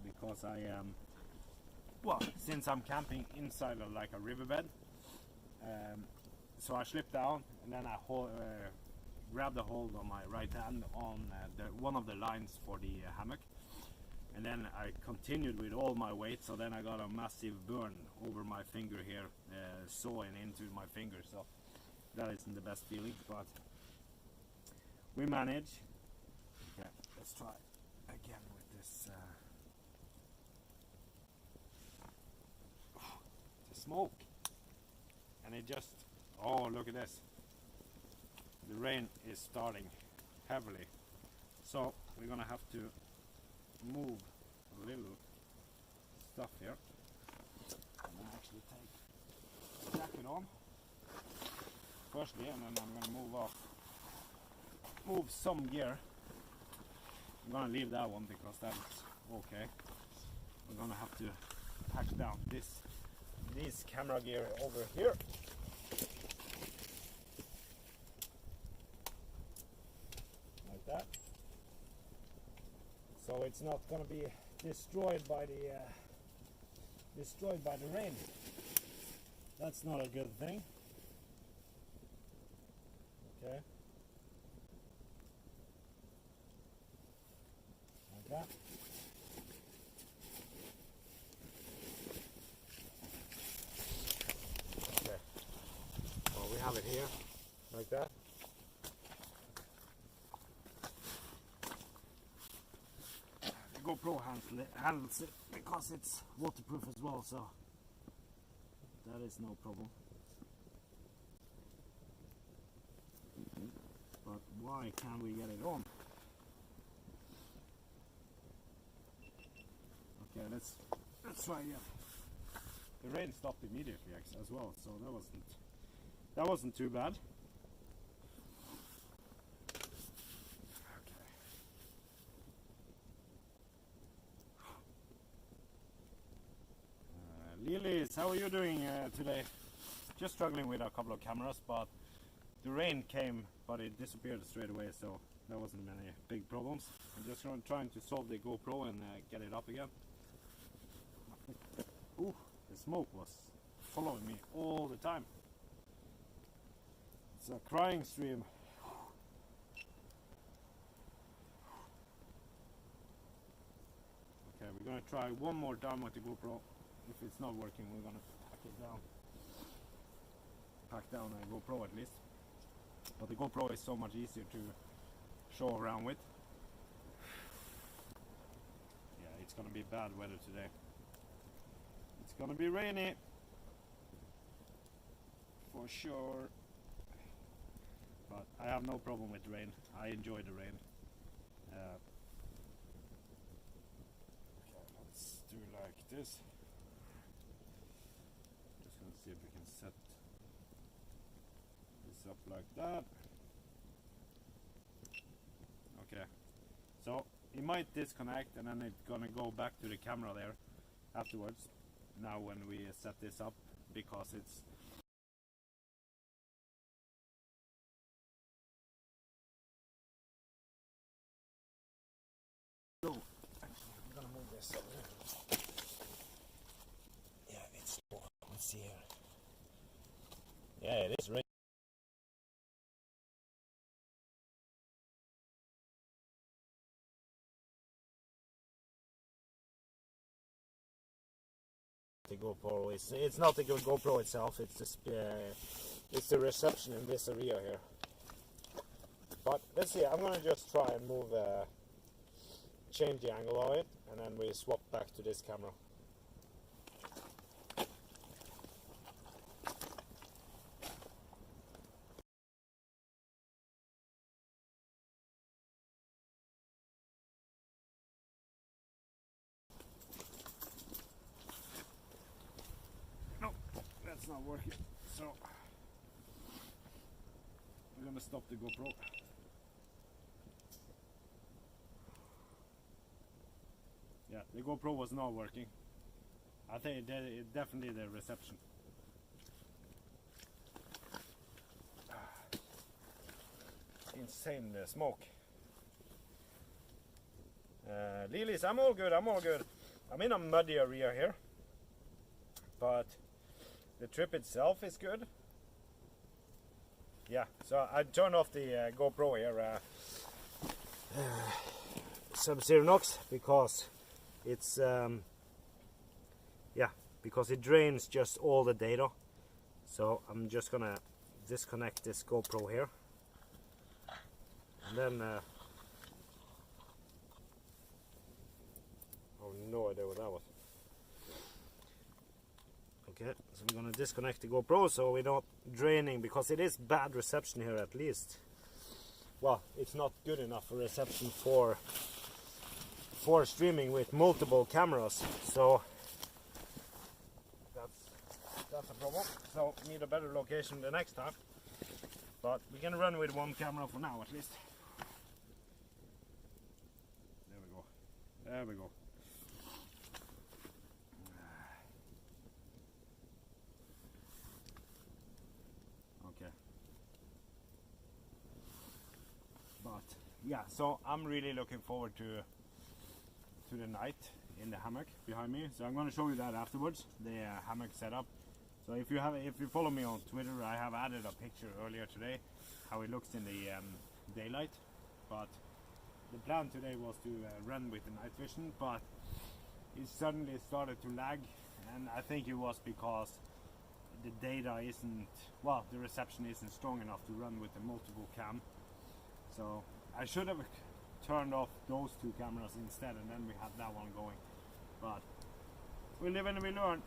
because I well, since I'm camping inside of like a riverbed, so I slipped down, and then I grabbed a hold on my right hand on one of the lines for the hammock, and then I continued with all my weight. So then I got a massive burn over my finger here, sawing into my finger. So that isn't the best feeling, but we manage. Okay, let's try again with this. The smoke, and it just, oh, look at this. The rain is starting heavily, so we're gonna have to move a little stuff here. I'm gonna actually take the jacket on firstly, and then I'm gonna move some gear. I'm gonna leave that one because that's okay. We're gonna have to pack down this these camera gear over here. Like that. So it's not going to be destroyed by the rain. That's not a good thing. Okay. Like that. Okay. Well, we have it here, like that. The GoPro handles it because it's waterproof as well, so that is no problem. But why can't we get it on? Okay, let's try again. The rain stopped immediately as well, so that wasn't too bad. Okay. Lilis, how are you doing today? Just struggling with a couple of cameras, but the rain came, but it disappeared straight away, so there wasn't many big problems. I'm just trying to solve the GoPro and get it up again. Ooh, the smoke was following me all the time. It's a crying stream. Okay, we're gonna try one more time with the GoPro. If it's not working, we're gonna pack it down. Pack down a GoPro at least. But the GoPro is so much easier to show around with. Yeah, it's gonna be bad weather today. It's gonna be rainy for sure. But I have no problem with rain. I enjoy the rain. Okay, let's do like this. Just gonna see if we can set this up like that. Okay, so it might disconnect and then it's gonna go back to the camera there afterwards. Now when we set this up, because it's so I'm gonna move this over. Yeah, it's let's see here. Yeah, it is right. The GoPro is, it's not the GoPro itself, it's just it's the reception in this area here. But let's see, I'm gonna just try and move change the angle of it, and then we swap back to this camera. No, that's not working, so we're gonna stop the GoPro. Yeah, the GoPro was not working. I think it definitely the reception. Insane smoke. Lilis, I'm all good, I'm all good. I'm in a muddy area here, but the trip itself is good. Yeah, so I turned off the GoPro here, Sub-Zero Nox, because it's yeah, because it drains just all the data. So I'm just gonna disconnect this GoPro here, and then oh, no idea what that was. Okay, so we're gonna disconnect the GoPro so we're not draining, because it is bad reception here at least. Well, it's not good enough for reception for streaming with multiple cameras, so that's a problem. So we need a better location the next time, but we're gonna run with one camera for now at least. There we go, there we go. yeah, so I'm really looking forward to the night in the hammock behind me. So I'm going to show you that afterwards, the hammock setup. So if you follow me on Twitter, I have added a picture earlier today how it looks in the daylight. But the plan today was to run with the night vision, but it suddenly started to lag, and I think it was because the data isn't, well, the reception isn't strong enough to run with the multiple cam. So I should have turned off those two cameras instead, and then we had that one going. But we live and we learn.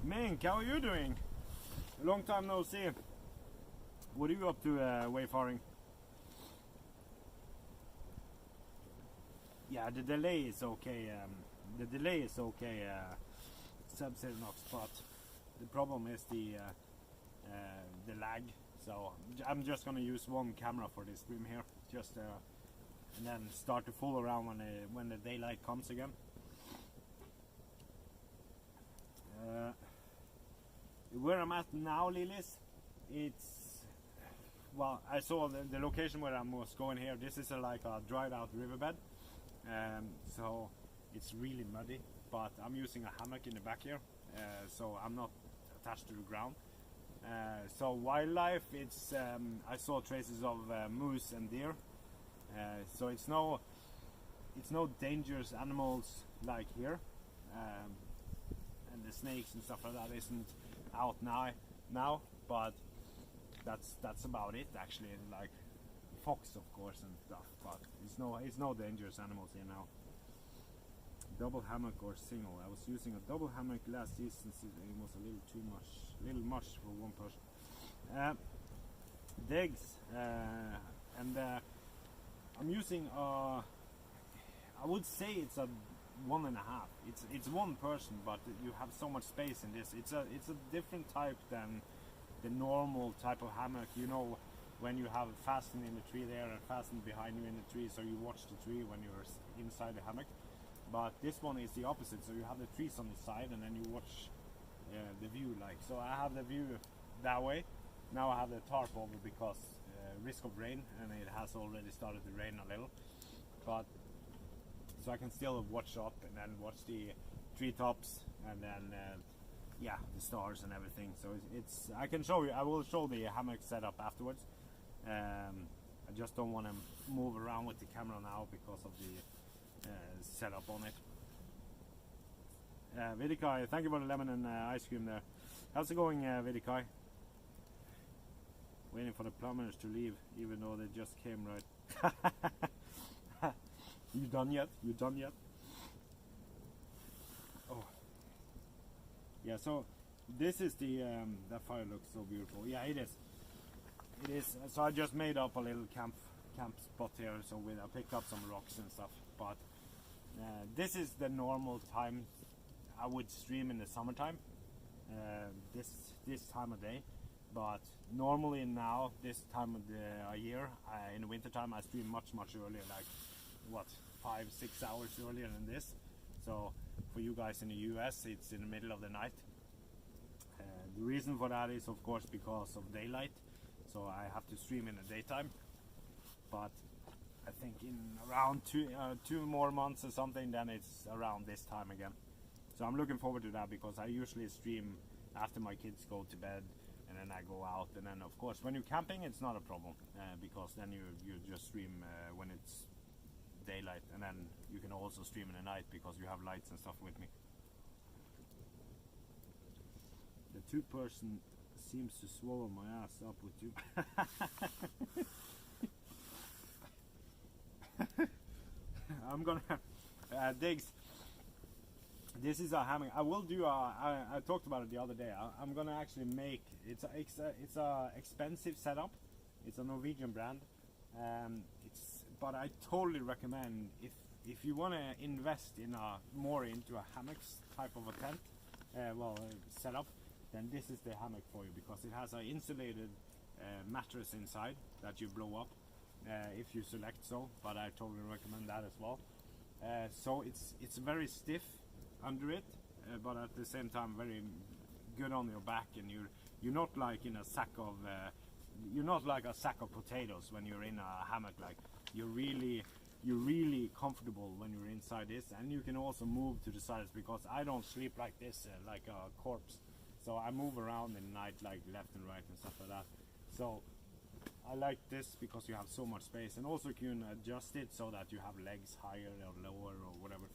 Mink, how are you doing? A long time no see. What are you up to wayfaring? Yeah, the delay is okay. The delay is okay, Sub-Zero Nox, but the problem is the lag. So I'm just gonna use one camera for this stream here, just and then start to fool around when the daylight comes again. Where I'm at now, Lilis, it's, well, I saw the location where I was going here. This is like a dried out riverbed, so it's really muddy, but I'm using a hammock in the back here, so I'm not attached to the ground. So wildlife, it's I saw traces of moose and deer, so it's no dangerous animals like here, and the snakes and stuff like that isn't out now, but that's about it actually. Like fox, of course, and stuff, but it's no dangerous animals here now. Double hammock or single? I was using a double hammock last season. It was a little much for one person. Digs, and I'm using I would say it's a 1.5. It's one person, but you have so much space in this. It's a different type than the normal type of hammock. You know, when you have fastened in the tree there and fastened behind you in the tree, so you watch the tree when you're inside the hammock. But this one is the opposite, so you have the trees on the side and then you watch the view. Like, so I have the view that way. Now I have the tarp over because risk of rain, and it has already started to rain a little, but so I can still watch up and then watch the treetops and then yeah, the stars and everything. So it's I can show you. I will show the hammock setup afterwards. I just don't want to move around with the camera now because of the setup on it. Vidikai, thank you for the lemon and ice cream there. How's it going, Vidikai? Waiting for the plumbers to leave, even though they just came, right? You done yet? You done yet? Oh, yeah. So this is the that fire looks so beautiful. Yeah, it is. It is. So I just made up a little camp spot here. So I picked up some rocks and stuff. But this is the normal time I would stream in the summertime. This time of day. But normally now, this time of the year, in the winter time, I stream much earlier, like what, 5-6 hours earlier than this. So for you guys in the US, it's in the middle of the night. The reason for that is, of course, because of daylight. So I have to stream in the daytime. But I think in around two more months or something, then it's around this time again. So I'm looking forward to that, because I usually stream after my kids go to bed, and then I go out. And then, of course, when you're camping, it's not a problem, because then you just stream when it's daylight, and then you can also stream in the night because you have lights and stuff with me. The two-person seems to swallow my ass up with you. I'm gonna Diggs. This is a hammock. I will do I talked about it the other day. I'm gonna actually make it's a expensive setup. It's a Norwegian brand. But I totally recommend, if you want to invest in more into a hammock type of a tent, setup, then this is the hammock for you, because it has an insulated mattress inside that you blow up if you select so. But I totally recommend that as well. So it's very stiff under it, but at the same time very good on your back, and you're not like in a sack of you're not like a sack of potatoes when you're in a hammock. Like you're really comfortable when you're inside this, and you can also move to the sides, because I don't sleep like this like a corpse. So I move around in the night, like left and right and stuff like that. So I like this because you have so much space, and also you can adjust it so that you have legs higher or lower or whatever.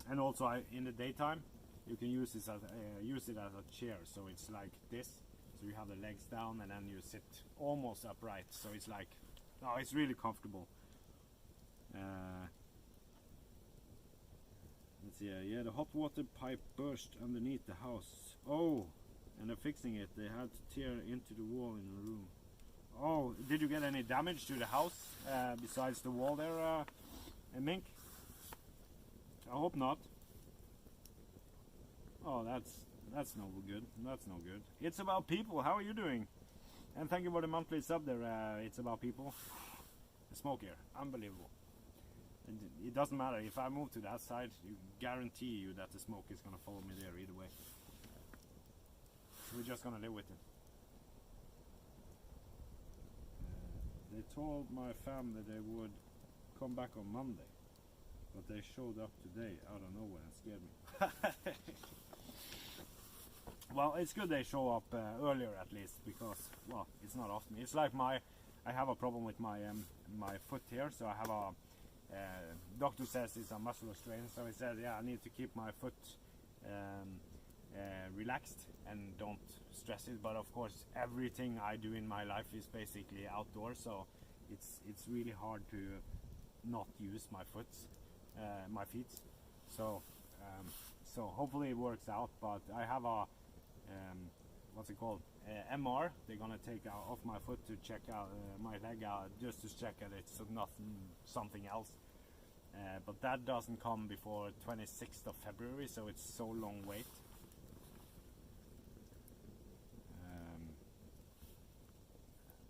And also in the daytime you can use this as use it as a chair, so it's like this. So you have the legs down and then you sit almost upright. So it's like, oh, it's really comfortable. Let's see. Yeah, the hot water pipe burst underneath the house. Oh, and they're fixing it. They had to tear into the wall in the room. Oh, did you get any damage to the house besides the wall there, Mink? I hope not. Oh, that's no good. That's no good. It's about people. How are you doing? And thank you for the monthly sub there. It's about people. The smoke here, unbelievable. And it doesn't matter if I move to that side. You guarantee you that the smoke is gonna follow me there either way. We're just gonna live with it. They told my family they would come back on Monday, but they showed up today out of nowhere and scared me. Well, it's good they show up earlier at least, because, well, it's not often. It's like I have a problem with my my foot here, so I have a doctor says it's a muscular strain, so he said, yeah, I need to keep my foot relaxed and don't stress it. But of course, everything I do in my life is basically outdoors, so it's really hard to not use my feet. So so hopefully it works out. But I have a what's it called, MR. They're gonna take off my foot to check out my leg out, just to check that it's not something else. But that doesn't come before 26th of February, so it's so long wait.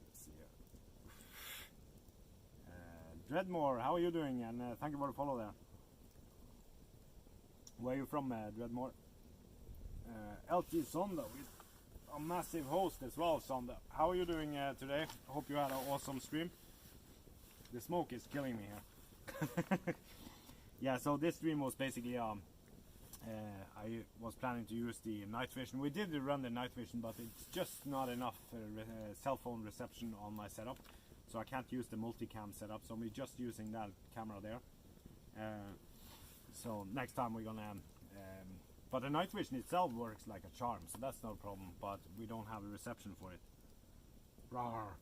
Let's see here. Dreadmore, how are you doing? And thank you for the follow there. Where are you from, Dreadmore? LT Sonda with a massive host as well. Sonda, how are you doing today? Hope you had an awesome stream. The smoke is killing me here. Yeah, so this stream was basically I was planning to use the Nightvision. We did run the Nightvision, but it's just not enough cell phone reception on my setup, so I can't use the multicam setup, so we're just using that camera there. So next time we're gonna but the Nightvision itself works like a charm, so that's no problem, but we don't have a reception for it. Rawr.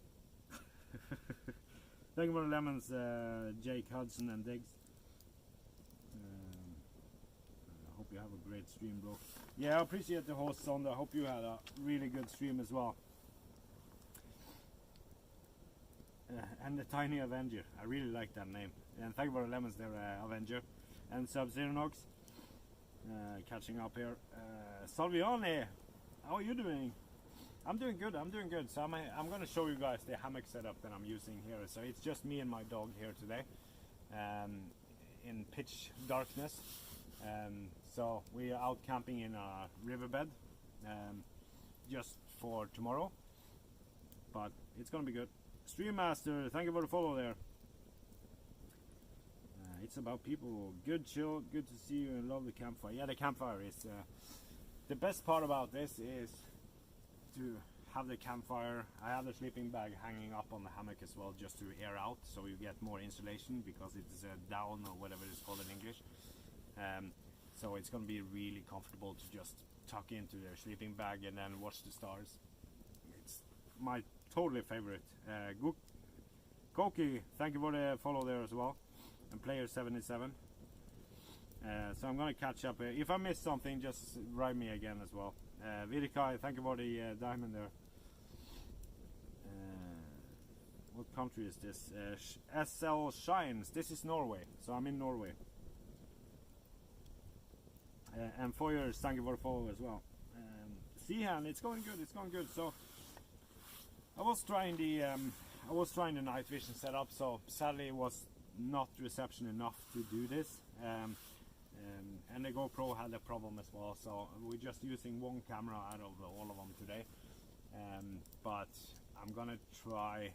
Thank you for the lemons, Jake, Hudson and Diggs. I hope you have a great stream, bro. Yeah, I appreciate the hosts on there. I hope you had a really good stream as well. And the Tiny Avenger, I really like that name. And thank you for the lemons there, Avenger. And Sub-Zero Nox. Catching up here. Salviani, how are you doing? I'm doing good, I'm doing good. So I'm going to show you guys the hammock setup that I'm using here. So it's just me and my dog here today, in pitch darkness. So we are out camping in a riverbed, just for tomorrow. But it's going to be good. Stream Master, thank you for the follow there. It's about people. Good chill, good to see you, and love the campfire. Yeah, the campfire is the best part about this is to have the campfire. I have the sleeping bag hanging up on the hammock as well, just to air out, so you get more insulation, because it's down, or whatever it's called in English. So it's going to be really comfortable to just tuck into their sleeping bag and then watch the stars. It's my totally favorite. Koki, thank you for the follow there as well. And player 77. So I'm gonna catch up here. If I miss something, just write me again as well. Vidikai, thank you for the diamond there. What country is this? SL Shines. This is Norway, so I'm in Norway. And Foyers, thank you for the follow as well. Seahan, it's going good. It's going good. So I was trying the Nightvision setup. So sadly, it was not reception enough to do this, and and the GoPro had a problem as well, so we're just using one camera out of all of them today. But I'm gonna try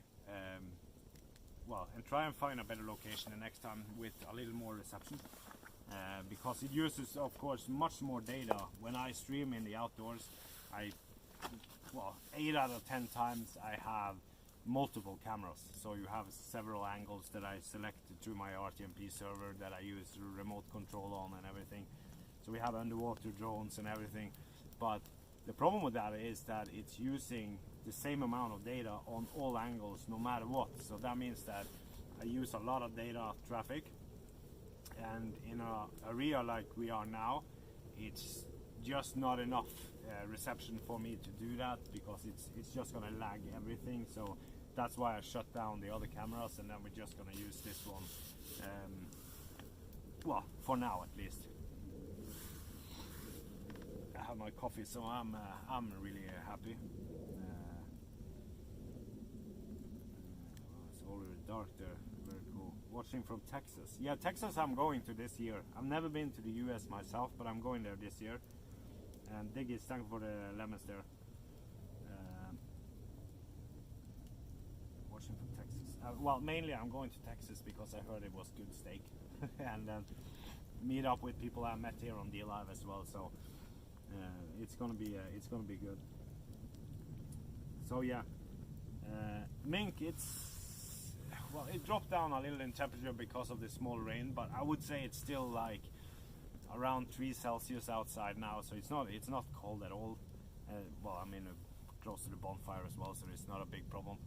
try and find a better location the next time with a little more reception, because it uses, of course, much more data. When I stream in the outdoors, 8 out of 10 times I have multiple cameras, so you have several angles that I selected through my RTMP server that I use remote control on and everything. So we have underwater drones and everything, but the problem with that is that it's using the same amount of data on all angles no matter what. So that means that I use a lot of data traffic, and in an area like we are now, it's just not enough reception for me to do that, because it's just gonna lag everything. So that's why I shut down the other cameras, and then we're just gonna use this one, for now at least. I have my coffee, so I'm really happy. It's already dark there. Very cool. Watching from Texas. Yeah, Texas I'm going to this year. I've never been to the US myself, but I'm going there this year. And Diggy, thank for the lemons there. Watching from Texas. Mainly I'm going to Texas because I heard it was good steak, and meet up with people I met here on D-Live as well. So it's gonna be good. So yeah, mink. It dropped down a little in temperature because of the small rain, but I would say it's still like around 3 Celsius outside now, so it's not cold at all. I mean, close to the bonfire as well, so it's not a big problem.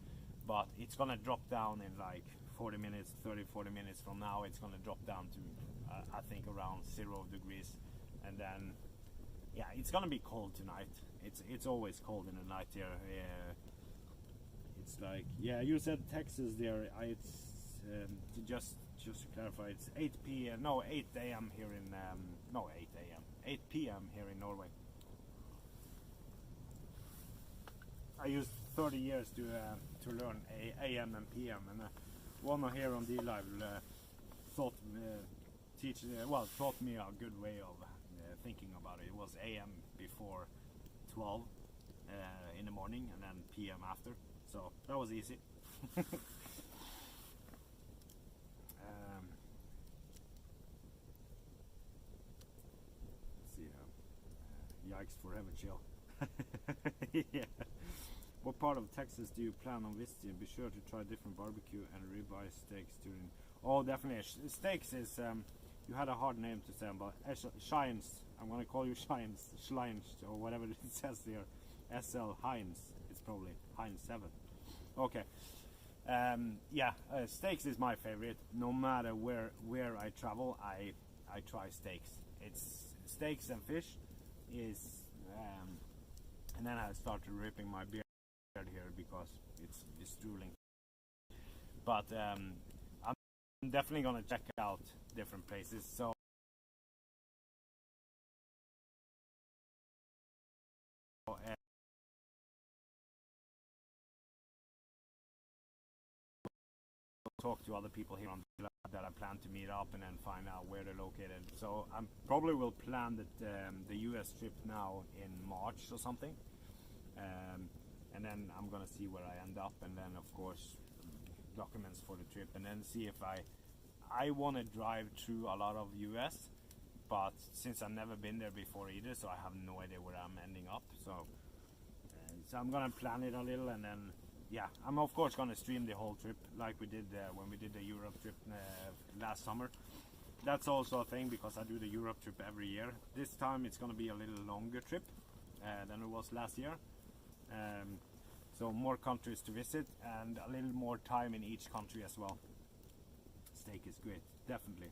But it's gonna drop down in like 40 minutes, 30-40 minutes from now. It's gonna drop down to I think around 0 degrees, and then yeah, it's gonna be cold tonight. It's always cold in the night here. It's like, yeah, you said Texas there. Just to clarify, it's 8 a.m. here in 8 p.m. here in Norway. I used 30 years to learn AM and PM, and one here on D-Live taught me a good way of thinking about it. It was AM before 12 in the morning, and then PM after. So that was easy. Let's see. Yikes, forever chill. Yeah. What part of Texas do you plan on visiting? Be sure to try different barbecue and ribeye steaks during. Oh, definitely. Steaks is. You had a hard name to say, but Shines. I'm gonna call you Shines, or whatever it says here. SL Heinz. It's probably Heinz 7. Okay. Steaks is my favorite. No matter where I travel, I try steaks. It's steaks and fish is, and then I started ripping my beard here because it's drooling. But I'm definitely gonna check out different places. So. Talk to other people here on that I plan to meet up and then find out where they're located. So I probably will plan the US trip now in March or something, and then I'm gonna see where I end up, and then of course documents for the trip, and then see if I want to drive through a lot of US, but since I've never been there before either, so I have no idea where I'm ending up. So I'm gonna plan it a little, and then yeah, I'm of course gonna stream the whole trip like we did when we did the Europe trip last summer. That's also a thing because I do the Europe trip every year. This time it's gonna be a little longer trip than it was last year. So more countries to visit and a little more time in each country as well. Steak is great, definitely.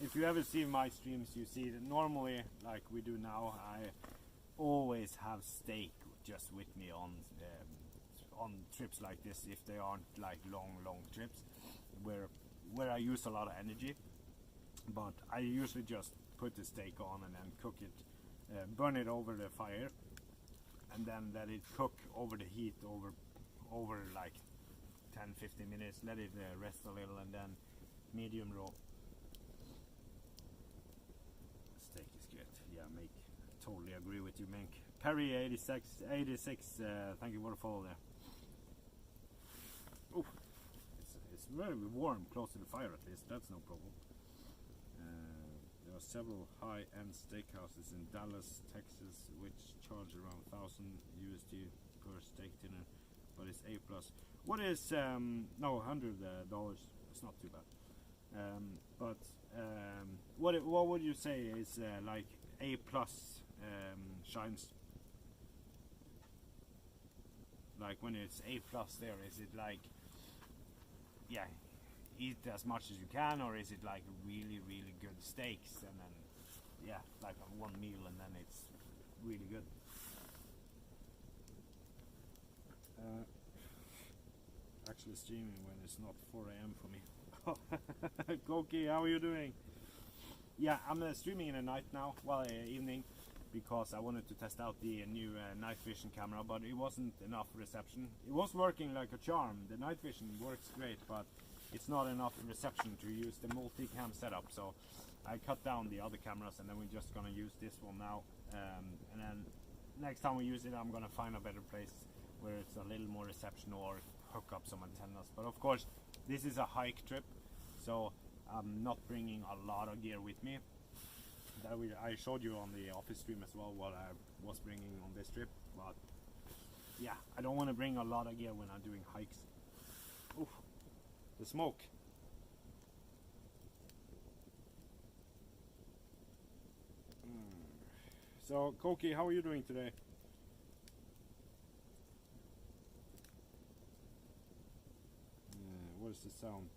If you ever see my streams, you see that normally, like we do now, I always have steak just with me on trips like this, if they aren't like long trips where I use a lot of energy. But I usually just put the steak on and then cook it, burn it over the fire, and then let it cook over the heat over like 10-15 minutes. Let it rest a little, and then medium raw. Mink. Totally agree with you, Mink. Perry 86, thank you for the follow there. Ooh, it's very warm close to the fire at least, that's no problem. There are several high-end steakhouses in Dallas, Texas, which charge around $1,000 per steak dinner, but it's A+. What is, no, $100, it's not too bad. What would you say is like A+ shines? Like when it's A+ there, is it like, yeah, eat as much as you can, or is it like really good steaks and then, yeah, like on one meal and then it's really good? Actually streaming when it's not 4 AM for me. Koki, how are you doing? Yeah, I'm streaming in the night now, well, evening, because I wanted to test out the new Nightvision camera, but it wasn't enough reception. It was working like a charm. The Nightvision works great, but it's not enough reception to use the multi-cam setup, so I cut down the other cameras, and then we're just gonna use this one now. And then next time we use it, I'm gonna find a better place where it's a little more reception, or hook up some antennas. But of course, this is a hike trip, so I'm not bringing a lot of gear with me. I showed you on the office stream as well what I was bringing on this trip, but yeah, I don't want to bring a lot of gear when I'm doing hikes. Oof, the smoke. So Koki, how are you doing today? What is the sound?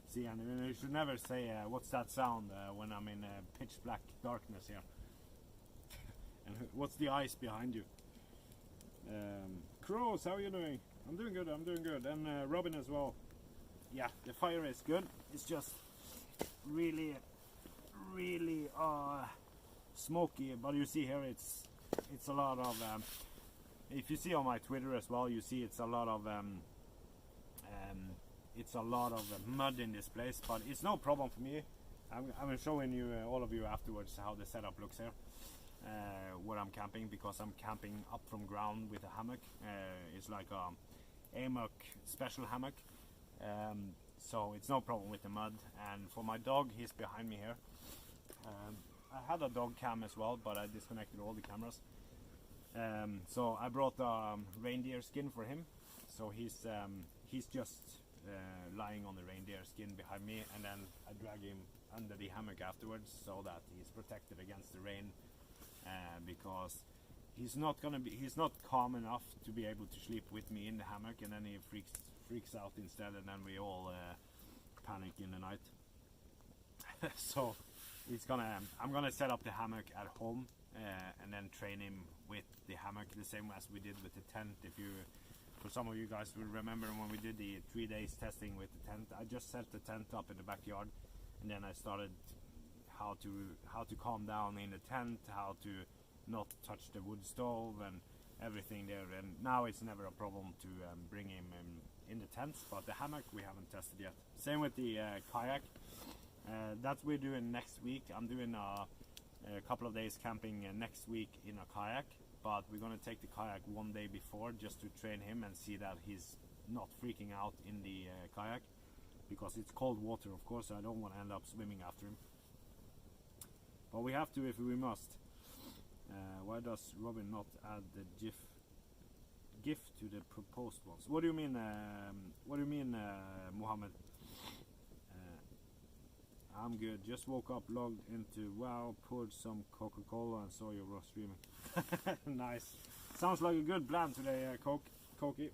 See, and you should never say what's that sound when I'm in pitch black darkness here. And what's the ice behind you? Crows, how are you doing? I'm doing good, and Robin as well. Yeah, the fire is good. It's just really smoky, but you see here it's a lot of if you see on my Twitter as well, you see it's a lot of mud in this place, but it's no problem for me. I'm showing you all of you afterwards how the setup looks here, where I'm camping, because I'm camping up from ground with a hammock. It's like a AMOC special hammock, so it's no problem with the mud. And for my dog, he's behind me here. I had a dog cam as well, but I disconnected all the cameras. So I brought a reindeer skin for him, so he's just lying on the reindeer skin behind me, and then I drag him under the hammock afterwards so that he's protected against the rain, because he's not calm enough to be able to sleep with me in the hammock, and then he freaks out instead, and then we all panic in the night. So I'm gonna set up the hammock at home, and then train him with the hammock the same as we did with the tent. For some of you guys will remember when we did the 3 days testing with the tent, I just set the tent up in the backyard, and then I started how to calm down in the tent, how to not touch the wood stove and everything there. And now it's never a problem to bring him in the tent, but the hammock we haven't tested yet. Same with the kayak. That we're doing next week. I'm doing a couple of days camping next week in a kayak, but we're going to take the kayak one day before just to train him and see that he's not freaking out in the kayak, because it's cold water, of course, so I don't want to end up swimming after him. But we have to if we must. Why does Robin not add the GIF to the proposed ones? What do you mean? Mohammed? I'm good. Just woke up, logged into WoW, poured some Coca-Cola, and saw you were streaming. Nice. Sounds like a good plan today, Koki.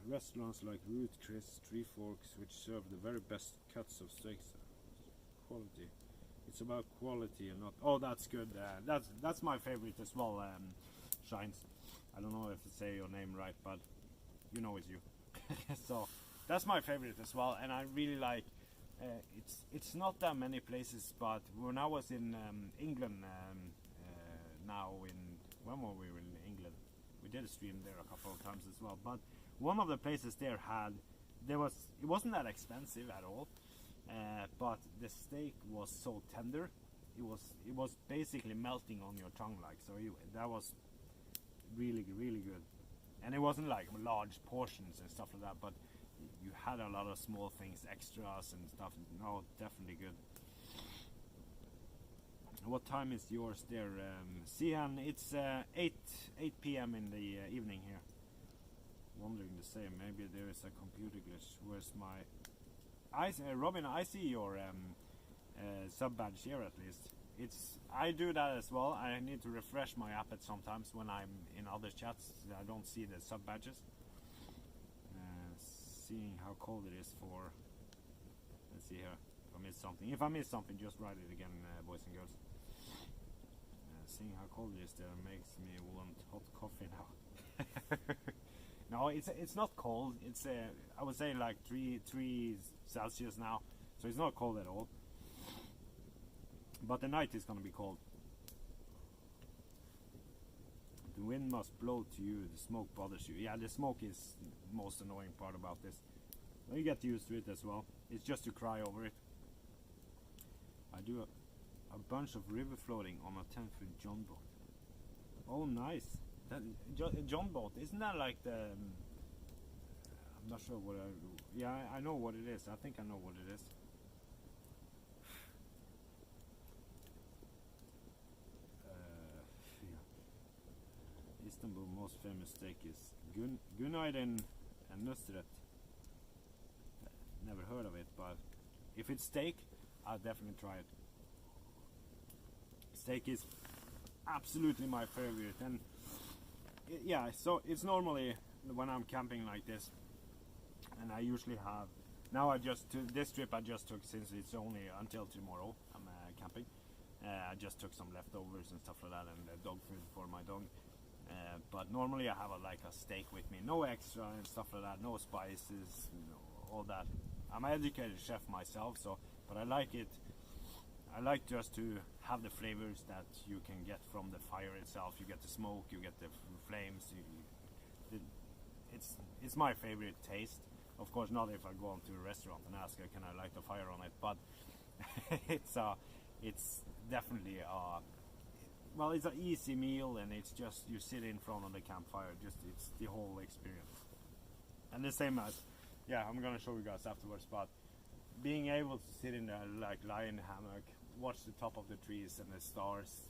Restaurants like Root Chris, Three Forks, which serve the very best cuts of steaks. Quality. It's about quality and not. Oh, that's good. That's my favorite as well. Shines. I don't know if I say your name right, but you know it's you. So. That's my favorite as well, and I really like. It's not that many places, but when I was in England, when were we in England? We did a stream there a couple of times as well. But one of the places there it wasn't that expensive at all. but the steak was so tender. It was basically melting on your tongue, like, so that was really good. And it wasn't like large portions and stuff like that, but you had a lot of small things, extras and stuff. No, definitely good. What time is yours there, Sian? It's 8 p.m. in the evening here. Wondering the same. Maybe there is a computer glitch. Where's my... Robin, I see your sub badge here at least. I do that as well. I need to refresh my app at sometimes when I'm in other chats. I don't see the sub badges. Seeing how cold it is for... Let's see here. If I missed something. If I missed something, just write it again, boys and girls. Seeing how cold it is there makes me want hot coffee now. No, it's not cold. It's I would say like 3 Celsius now, so it's not cold at all. But the night is gonna be cold. The wind must blow to you. The smoke bothers you. Yeah, the smoke is the most annoying part about this. Well, you get used to it as well. It's just to cry over it. I do a bunch of river floating on a 10-foot John boat. Oh, nice. That John boat, isn't that like the... I'm not sure what yeah, I know what it is. I think I know what it is. Yeah. Istanbul most famous steak is Günaydın and Nusret. Never heard of it, but if it's steak, I'll definitely try it. Steak is absolutely my favorite, and yeah, so it's normally when I'm camping like this, and I usually have, now this trip I just took, since it's only until tomorrow I'm camping, I just took some leftovers and stuff like that, and dog food for my dog, but normally I have like a steak with me, no extra and stuff like that, no spices, all that. I'm an educated chef myself, but I like it. I like just to have the flavors that you can get from the fire itself. You get the smoke, you get the flames. It's my favorite taste. Of course, not if I go into a restaurant and ask, can I light a fire on it? But it's definitely well, it's an easy meal, and it's just you sit in front of the campfire. It's the whole experience. And the same as, yeah, I'm gonna show you guys afterwards, but being able to sit in there, like lie in the hammock, watch the top of the trees and the stars,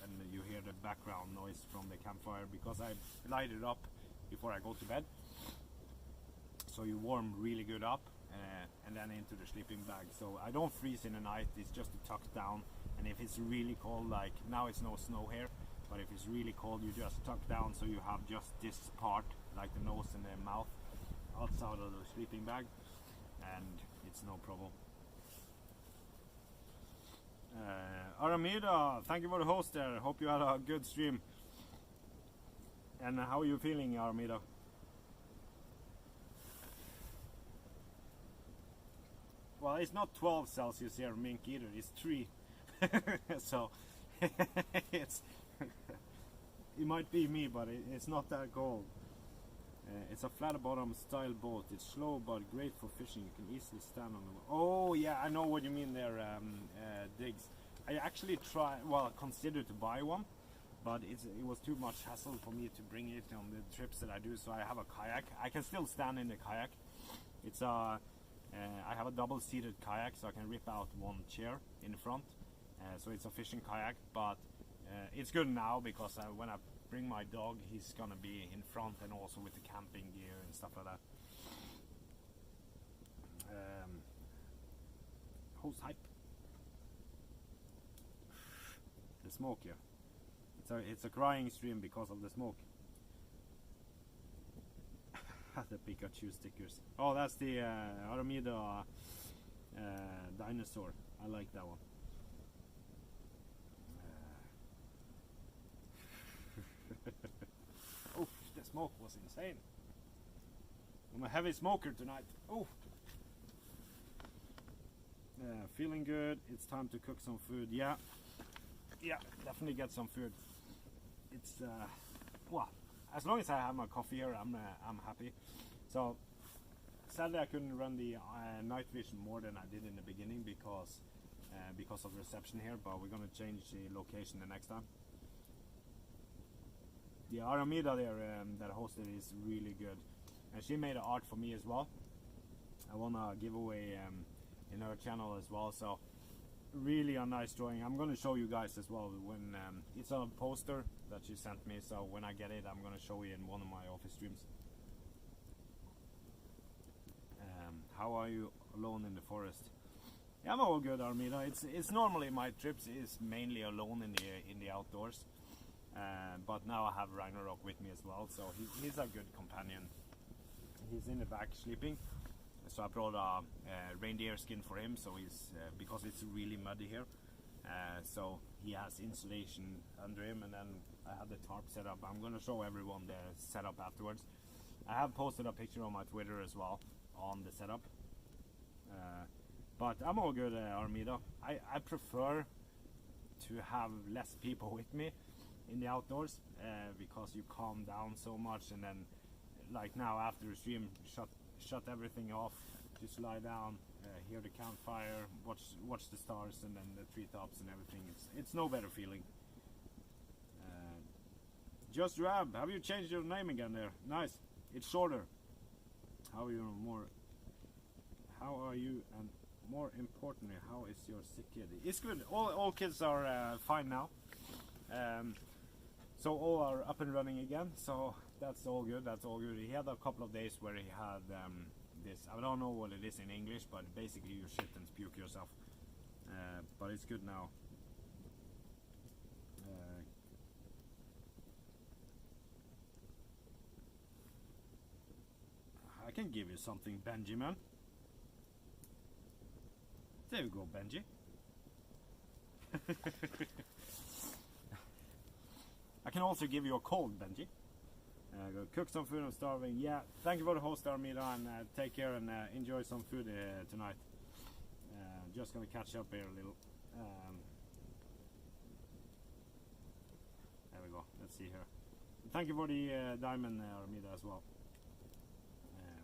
and you hear the background noise from the campfire, because I light it up before I go to bed, so you warm really good up, and then into the sleeping bag, so I don't freeze in the night. It's just to tuck down, and if it's really cold, like now it's no snow here, but if it's really cold, you just tuck down, so you have just this part, like the nose and the mouth, outside of the sleeping bag, and it's no problem. Aramida, thank you for the host there. Hope you had a good stream. And how are you feeling, Aramida? Well, it's not 12 Celsius here, Mink, either. It's 3. So it's it might be me, but it's not that cold. It's a flat bottom style boat. It's slow but great for fishing. You can easily stand on the... Oh yeah, I know what you mean there, Diggs. I actually considered to buy one, but it was too much hassle for me to bring it on the trips that I do, so I have a kayak. I can still stand in the kayak. It's I have a double-seated kayak, so I can rip out one chair in the front. So it's a fishing kayak, but it's good now, because when I bring my dog, he's gonna be in front, and also with the camping gear and stuff like that. Host hype. The smoke here. It's a crying stream because of the smoke. The Pikachu stickers. Oh, that's the Aramida dinosaur. I like that one. Oh, the smoke was insane. I'm a heavy smoker tonight. Oh, feeling good. It's time to cook some food. Yeah, definitely get some food. It's well, as long as I have my coffee here, I'm happy. So sadly I couldn't run the Nightvision more than I did in the beginning because of reception here, but we're gonna change the location the next time. The Aramida there that hosted is really good, and she made art for me as well. I wanna give away in her channel as well, so really a nice drawing. I'm gonna show you guys as well when it's on a poster that she sent me, so when I get it I'm gonna show you in one of my office streams. How are you alone in the forest? Yeah, I'm all good, Armida. It's normally my trips is mainly alone in the outdoors. But now I have Ragnarok with me as well, so he's a good companion. He's in the back sleeping, so I brought a reindeer skin for him, so he's because it's really muddy here, so he has insulation under him, and then I have the tarp set up. I'm gonna show everyone the setup afterwards. I have posted a picture on my Twitter as well on the setup, but I'm all good, Armida. I prefer to have less people with me in the outdoors because you calm down so much, and then like now after the stream shut everything off, just lie down, hear the campfire, watch the stars and then the treetops and everything. It's no better feeling. Just Rab, have you changed your name again there? Nice, it's shorter. How are you, and more importantly, how is your sick kid? It's good. All kids are fine now. So all are up and running again, so that's all good. He had a couple of days where he had this, I don't know what it is in English, but basically you shit and puke yourself. But it's good now. I can give you something, Benji, man. There you go, Benji. I can also give you a cold, Benji. Go cook some food, I'm starving. Yeah, thank you for the host, Armida, and take care and enjoy some food tonight. Just gonna catch up here a little. There we go, let's see here. Thank you for the diamond, Armida, as well.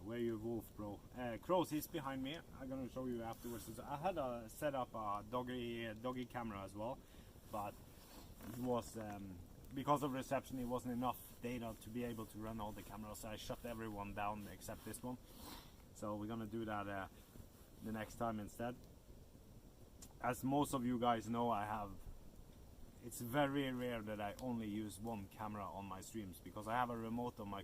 Where you wolf, bro? Crows, he's behind me. I'm gonna show you afterwards. I had set up a doggy camera as well, but it was because of reception it wasn't enough data to be able to run all the cameras, so I shut everyone down except this one. So we're gonna do that the next time instead. As most of you guys know, it's very rare that I only use one camera on my streams, because I have a remote on my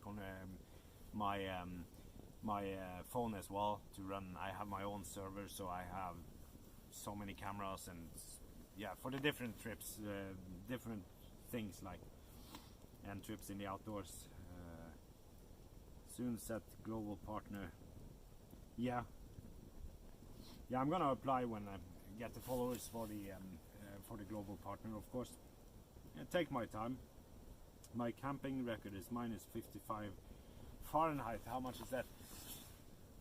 phone as well to run. I have my own server, so I have so many cameras, and yeah, for the different trips, different things like, and trips in the outdoors. Soon set global partner. Yeah, I'm gonna apply when I get the followers for the global partner, of course. Take my time. My camping record is minus 55 Fahrenheit. How much is that?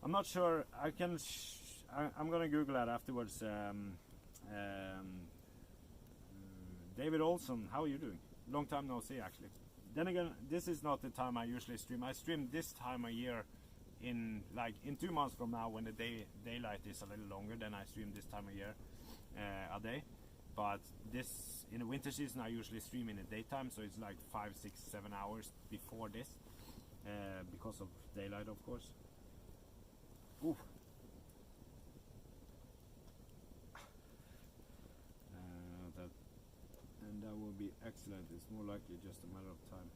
I'm not sure. I'm gonna Google that afterwards. David Olson, how are you doing? Long time no see, actually. Then again, this is not the time I usually stream. I stream this time of year in 2 months from now, when the daylight is a little longer. Then I stream this time of year a day. But this in the winter season I usually stream in the daytime, so it's like 5, 6, 7 hours before this, because of daylight, of course. Ooh. And that will be excellent. It's more likely just a matter of time.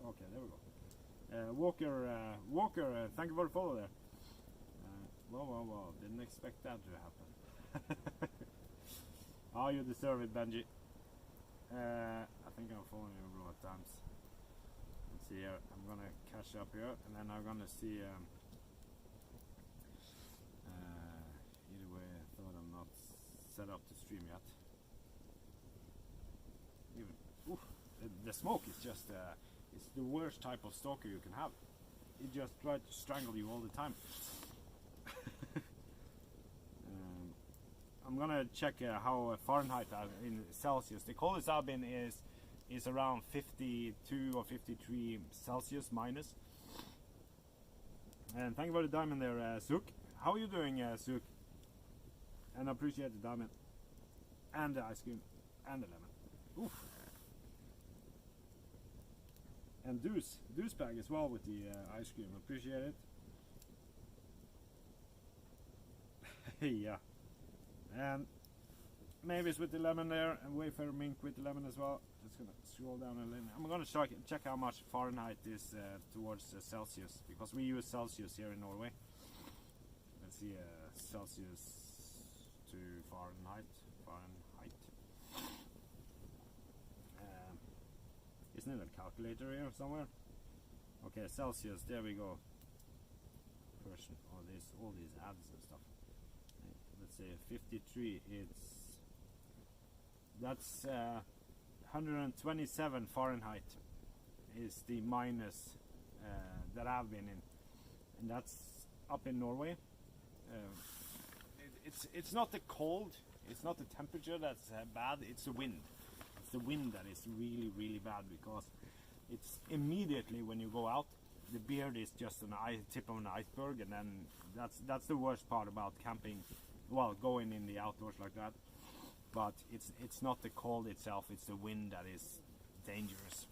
Okay, there we go. Walker, thank you for the follow there. Wow, didn't expect that to happen. Oh, you deserve it, Benji. I think I'm following you a lot of times. Let's see here. I'm gonna catch up here, and then I'm gonna see. Either way, I thought I'm not set up to stream yet. The smoke is just it's the worst type of stalker you can have. It just tries to strangle you all the time. I'm gonna check how Fahrenheit in Celsius. The coldest I've been is is around 52 or 53 Celsius minus. And thank you for the diamond there, Suk. How are you doing, Suk? And I appreciate the diamond. And the ice cream. And the lemon. Oof. And Deuce bag as well with the ice cream. Appreciate it. Yeah. And Mavis with the lemon there, and Wayfarer Mink with the lemon as well. Just gonna scroll down a little. I'm gonna check how much Fahrenheit is towards Celsius, because we use Celsius here in Norway. Let's see, Celsius to Fahrenheit. Isn't it a calculator here somewhere? Okay, Celsius. There we go. Persian. All these ads and stuff. Let's say 53. That's 127 Fahrenheit is the minus that I've been in, and that's up in Norway. It's not the cold, it's not the temperature that's bad, it's the wind. It's the wind that is really, really bad, because it's immediately when you go out, the beard is just an tip of an iceberg, and then that's the worst part about camping. Well, going in the outdoors like that. But it's not the cold itself, it's the wind that is dangerous.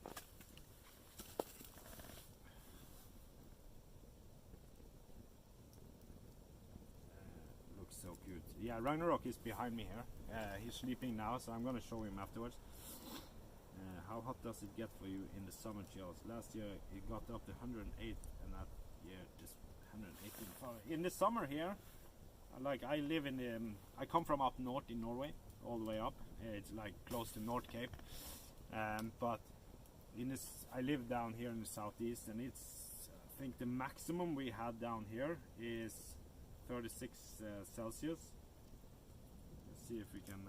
Looks so cute. Yeah, Ragnarok is behind me here. He's sleeping now, so I'm gonna show him afterwards. How hot does it get for you in the summer chills? Last year it got up to 108, and that year just 118. In the summer here, like I live in the, I come from up north in Norway, all the way up. It's like close to North Cape, but in this, I live down here in the southeast, and it's, I think the maximum we had down here is 36 Celsius. Let's see if we can,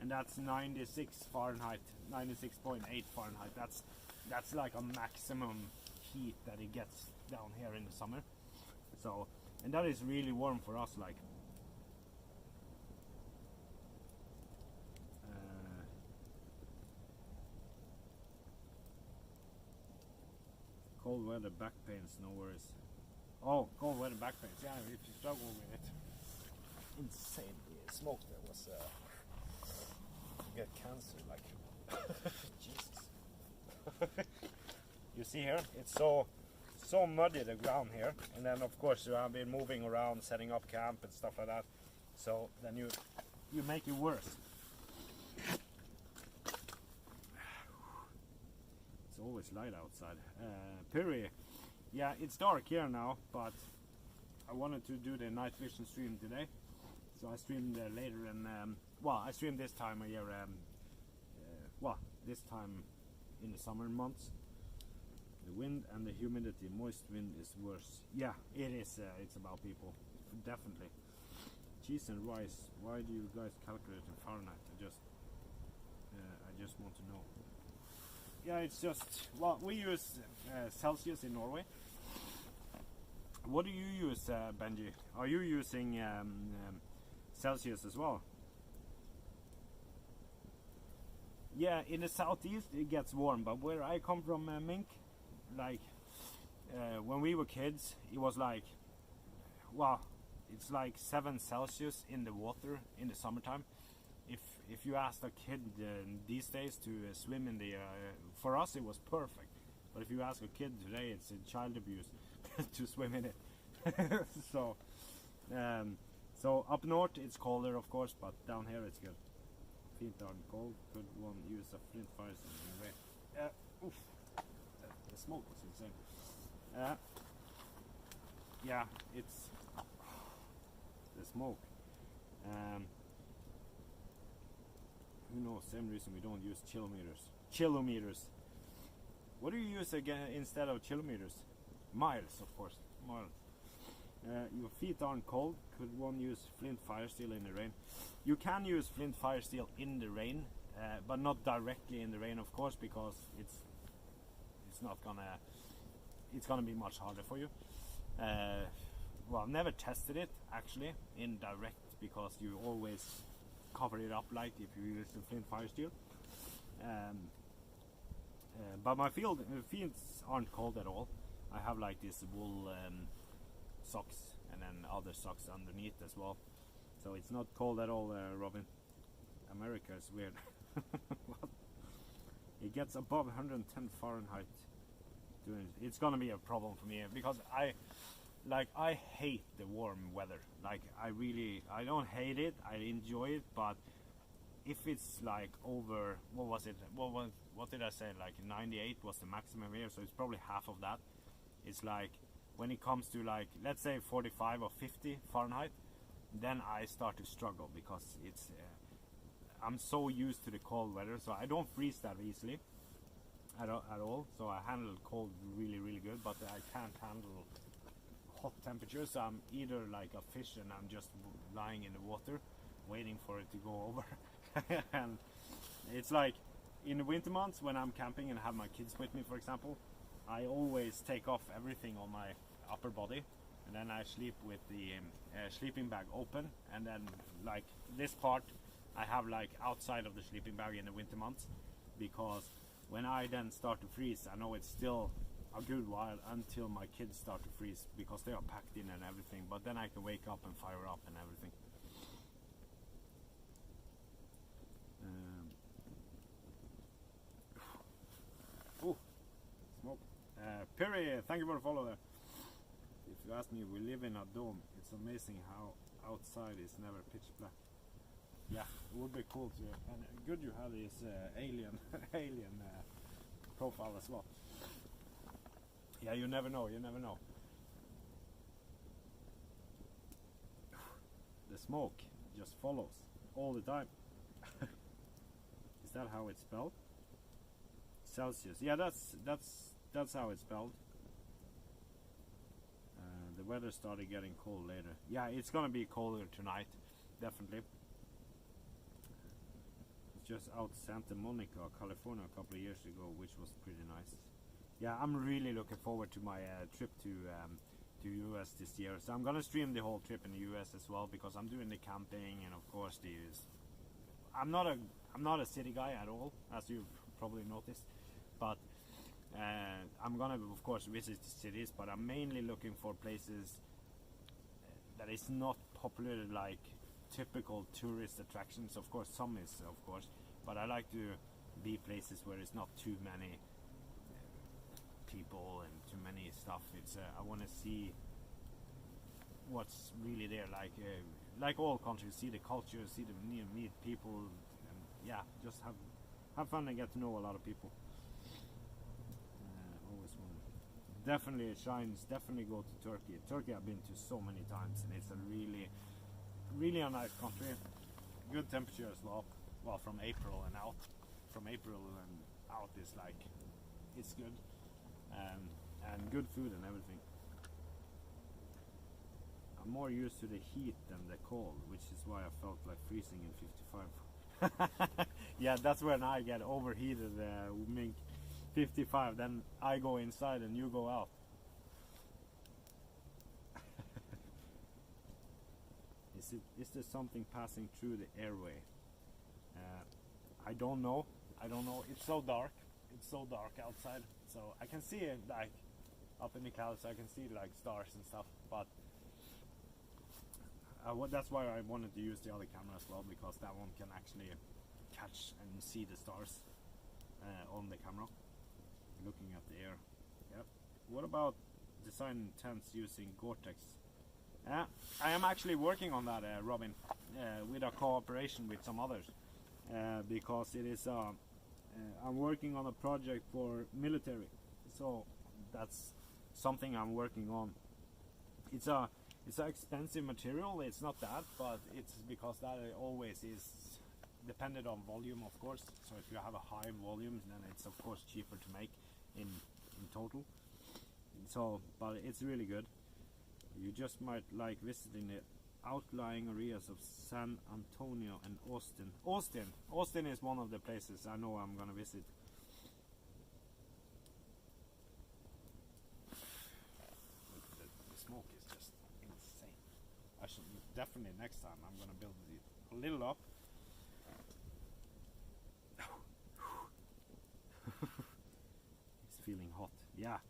and that's 96 Fahrenheit, 96.8 Fahrenheit. That's like a maximum heat that it gets down here in the summer. So, and that is really warm for us, like. Cold weather back pains, no worries. Oh, cold weather back pains. Yeah, if you struggle with it. Insane. The smoke there was. You get cancer, like. Jesus. You see here, it's so muddy the ground here, and then of course I've been moving around, setting up camp and stuff like that. So then you make it worse. It's always light outside. Piri, yeah, it's dark here now, but I wanted to do the Nightvision stream today, so I streamed later, and well, I streamed this time of year. Well, this time in the summer months. The wind and the humidity, moist wind is worse. Yeah, it is. It's about people, definitely. Cheese and rice. Why do you guys calculate in Fahrenheit? I just want to know. Yeah, it's just, well, we use Celsius in Norway. What do you use, Benji? Are you using Celsius as well? Yeah, in the southeast it gets warm, but where I come from, Mink, like when we were kids, it was like, well, it's like 7 Celsius in the water in the summertime. If you asked a kid these days to swim in the, for us it was perfect, but if you ask a kid today, it's child abuse to swim in it. So up north it's colder, of course, but down here it's good. Feet aren't cold. Could one use a flint fire in the way? Oof. The smoke was insane. Yeah, it's the smoke. Who knows? Same reason we don't use chilometers. Chilometers. What do you use again instead of kilometers? Miles, of course. Miles. Your feet aren't cold. Could one use flint fire steel in the rain? You can use flint fire steel in the rain, but not directly in the rain, of course, because it's not gonna. It's gonna be much harder for you. Well, I've never tested it actually in direct, because you always cover it up like if you use the flint fire steel. But my feet aren't cold at all. I have like this wool socks and then other socks underneath as well. So it's not cold at all, Robin. America is weird. It gets above 110 Fahrenheit. It's gonna be a problem for me because I hate the warm weather. Like I don't hate it. I enjoy it, but if it's like over, what did I say? Like 98 was the maximum here, so it's probably half of that. It's like when it comes to like let's say 45 or 50 Fahrenheit, then I start to struggle because it's I'm so used to the cold weather, so I don't freeze that easily at all. So I handle cold really good, but I can't handle hot temperatures. So I'm either like a fish and I'm just lying in the water waiting for it to go over. And it's like in the winter months when I'm camping and have my kids with me, for example, I always take off everything on my upper body, and then I sleep with the sleeping bag open, and then like this part I have like outside of the sleeping bag in the winter months, because when I then start to freeze, I know it's still a good while until my kids start to freeze because they are packed in and everything, but then I can wake up and fire up and everything. Oh, smoke. Perry, thank you for the follow there. If you ask me, we live in a dome. It's amazing how outside is never pitch black. Yeah, it would be cool to, and good you have this alien profile as well. Yeah, you never know, you never know. The smoke just follows all the time. Is that how it's spelled? Celsius. Yeah, that's how it's spelled. The weather started getting cold later. Yeah, it's gonna be colder tonight, definitely. It's just out Santa Monica, California, a couple of years ago, which was pretty nice. Yeah, I'm really looking forward to my trip to US this year. So I'm gonna stream the whole trip in the US as well, because I'm doing the camping and of course I'm not a city guy at all, as you've probably noticed, but I'm gonna of course visit the cities, but I'm mainly looking for places that is not populated like typical tourist attractions. Of course some is, of course, but I like to be places where it's not too many people and too many stuff. It's I want to see what's really there, like all countries, see the culture, see the meet people, and yeah, just have fun and get to know a lot of people. Always one. Definitely it shines. Definitely go to Turkey. Turkey I've been to so many times, and it's a really a nice country. Good temperature as well. Well, from April and out. From April and out is like, it's good. And good food and everything. I'm more used to the heat than the cold, which is why I felt like freezing in 55. Yeah, that's when I get overheated, Mink. 55, then I go inside and you go out. Is there something passing through the airway? I don't know. It's so dark. It's so dark outside, so I can see it like up in the clouds. I can see like stars and stuff, but that's why I wanted to use the other camera as well, because that one can actually catch and see the stars on the camera, looking at the air. Yep. What about designing tents using Gore-Tex? I am actually working on that, Robin, with a cooperation with some others, because it is I'm working on a project for military, so that's something I'm working on. It's an expensive material. It's not that, but it's because that always is dependent on volume, of course. So if you have a high volume, then it's of course cheaper to make in total. So, but it's really good. You just might like visiting the outlying areas of San Antonio and Austin. Austin is one of the places I know I'm gonna visit. The smoke is just insane. I should definitely, next time I'm gonna build it a little up. Yeah.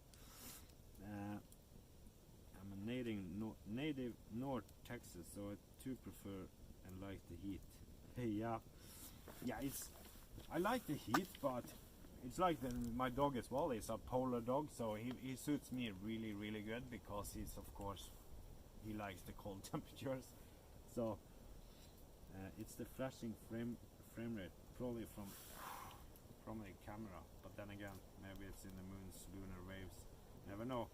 I'm a native North Texas, so I too prefer and like the heat. Hey, yeah, I like the heat, but it's like my dog as well. He's a polar dog, so he suits me really good because he likes the cold temperatures. So it's the flashing frame rate, probably from the camera, but then again, maybe it's in the moon's lunar waves. Never know.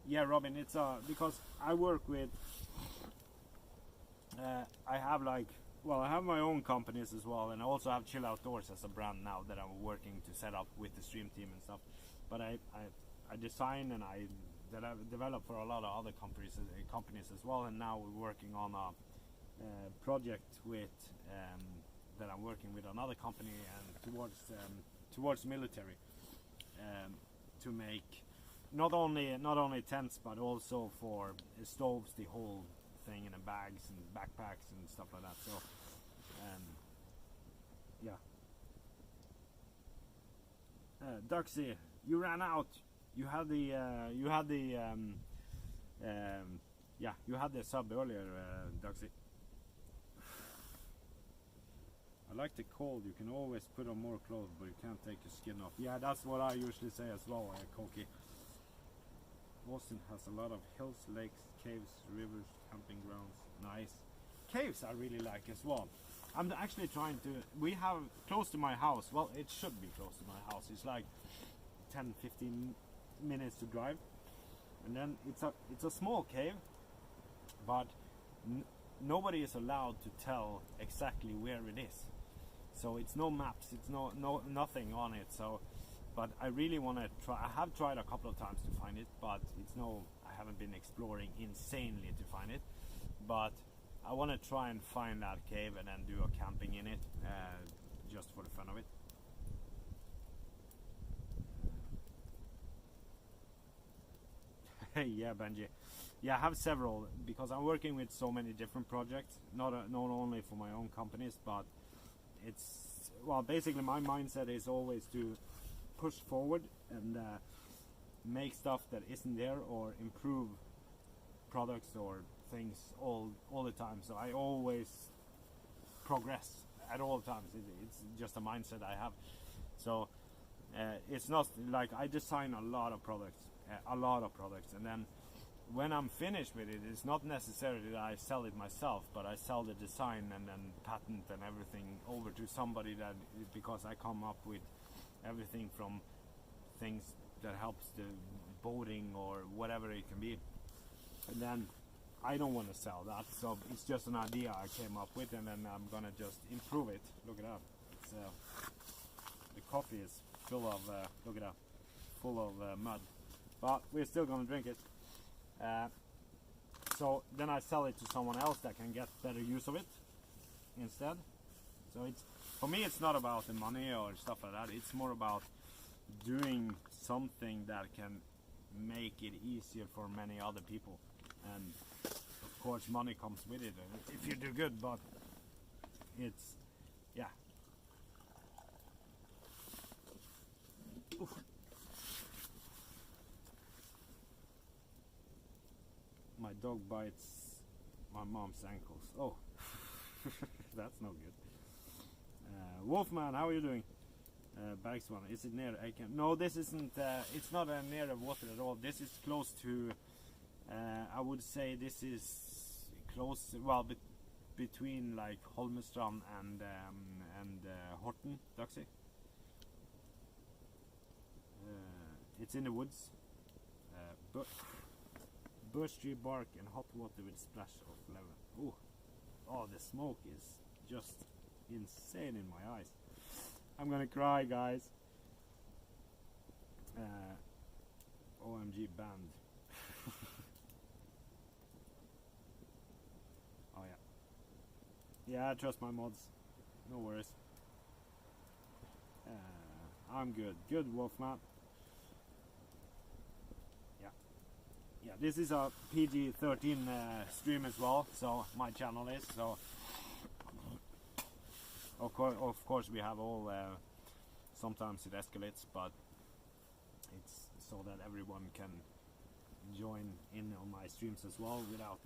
Yeah, Robin, it's because I work with. I have I have my own companies as well, and I also have Chill Outdoors as a brand now that I'm working to set up with the stream team and stuff. But I design and I develop for a lot of other companies as well, and now we're working on a project with that I'm working with another company and towards military to make not only tents but also for stoves, the whole thing, in the bags and backpacks and stuff like that. So yeah. Duxie, you ran out. You had the you had the sub earlier, Duxie. I like the cold. You can always put on more clothes, but you can't take your skin off. Yeah, that's what I usually say as well, Koki. Austin has a lot of hills, lakes, caves, rivers, camping grounds. Nice. Caves I really like as well. I'm actually trying to... We have close to my house. Well, it should be close to my house. It's like 10-15 minutes to drive. And then it's a small cave, but nobody is allowed to tell exactly where it is. So it's no maps, it's nothing on it. So, but I really want to try. I have tried a couple of times to find it, but I haven't been exploring insanely to find it. But I want to try and find that cave and then do a camping in it, just for the fun of it. Yeah, Benji. Yeah, I have several because I'm working with so many different projects, not only for my own companies, but it's basically my mindset is always to push forward and make stuff that isn't there or improve products or things all the time. So I always progress at all times. It's just a mindset I have. So it's not like I design a lot of products, and then when I'm finished with it, it's not necessarily that I sell it myself, but I sell the design and then patent and everything over to somebody because I come up with everything from things that helps the boating or whatever it can be, and then I don't want to sell that, so it's just an idea I came up with, and then I'm gonna just improve it. Look at that. It's, the coffee is full of look at that, full of mud, but we're still gonna drink it. So then I sell it to someone else that can get better use of it instead. So it's, for me, it's not about the money or stuff like that. It's more about doing something that can make it easier for many other people, and of course money comes with it if you do good, but it's, yeah. Oof. My dog bites my mom's ankles. Oh, that's no good. Wolfman, how are you doing? Bergsvan, is it near Aiken? No, this isn't. It's not near the water at all. This is close to. I would say this is close. Well, between like Holmestrand and Horten, Duxie. It's in the woods. But birch tree bark and hot water with splash of lemon. Oh, the smoke is just insane in my eyes. I'm gonna cry, guys. OMG banned. Oh yeah. Yeah, I trust my mods. No worries. I'm good. Good, Wolfman. Yeah, this is a PG-13 stream as well, so my channel is, so of course we have all, sometimes it escalates, but so that everyone can join in on my streams as well without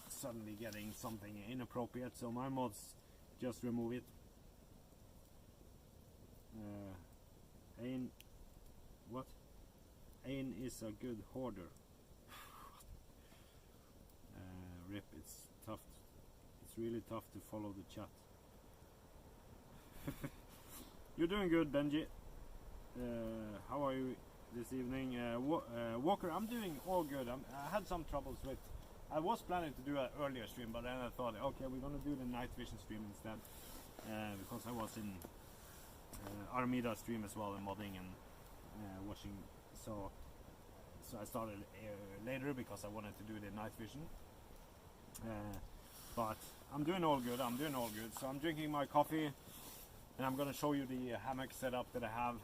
suddenly getting something inappropriate. So my mods just remove it. Ain, what? Ain is a good hoarder. Rip, it's tough. It's really tough to follow the chat. You're doing good, Benji. How are you this evening? Walker, I'm doing all good. I had some troubles with... I was planning to do an earlier stream, but then I thought, okay, we're gonna do the Nightvision stream instead. Because I was in Armida stream as well, and modding and watching. So I started later because I wanted to do the Nightvision. But I'm doing all good. So I'm drinking my coffee, and I'm gonna show you the hammock setup that I have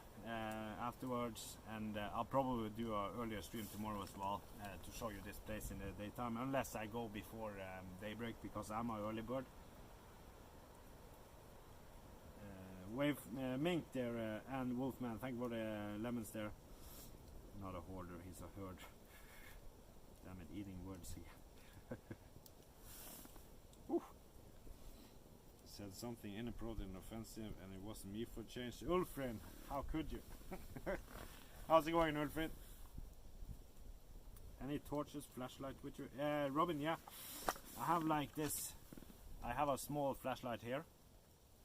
afterwards. And I'll probably do an earlier stream tomorrow as well to show you this place in the daytime, unless I go before daybreak because I'm an early bird. Wave Mink there and Wolfman, thank you for the lemons there. Not a hoarder, he's a herd. Damn it, eating words again. Said something inappropriate and offensive, and it wasn't me for change. Ulfrin, how could you? How's it going, Ulfrin? Any torches, flashlight with you? Robin, yeah. I have like this. I have a small flashlight here.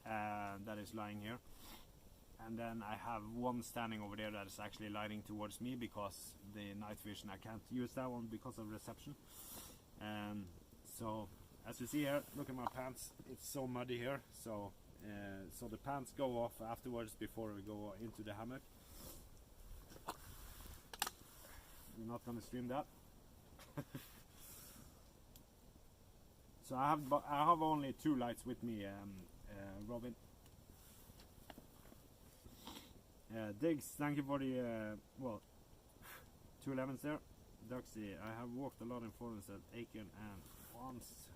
That is lying here, and then I have one standing over there that is actually lighting towards me because the night vision, I can't use that one because of reception. So as you see here, look at my pants, it's so muddy here, so the pants go off afterwards before we go into the hammock. We're not gonna stream that. So I have only 2 lights with me, Robin. Diggs, thank you for the 2 lemons there. Duxie, I have walked a lot in forums at Aiken, and once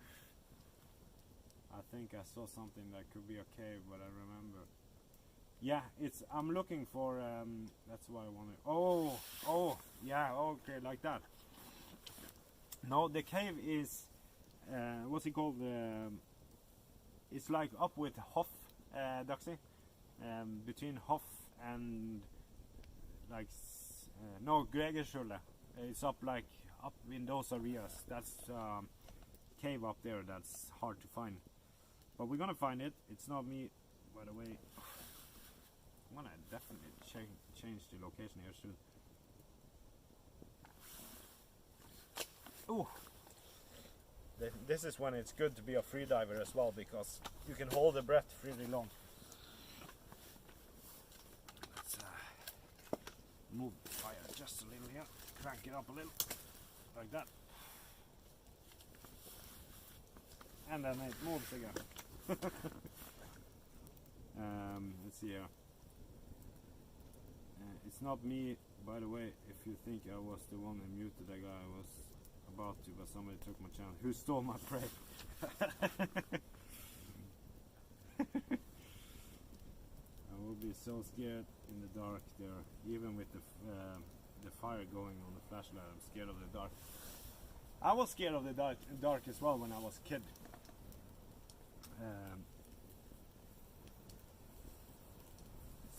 I think I saw something that could be a cave, but I remember. Yeah, I'm looking for that's what I wanted. Oh yeah, okay, like that. No, the cave is what's it called? It's like up with Hoff, Duxie, between Hoff and like no, Gregerskjoldet. It's up in those areas. That's cave up there that's hard to find, but we're gonna find it. It's not me, by the way. I'm gonna definitely change the location here soon. Ooh. This is when it's good to be a freediver as well, because you can hold the breath really long. Let's move the fire just a little here, crank it up a little, like that. And then it moves again. Let's see here. It's not me, by the way, if you think I was the one who muted that guy. I was about to, but somebody took my channel. Who stole my prey? I will be so scared in the dark there, even with the fire going on the flashlight. I'm scared of the dark. I was scared of the dark as well when I was a kid.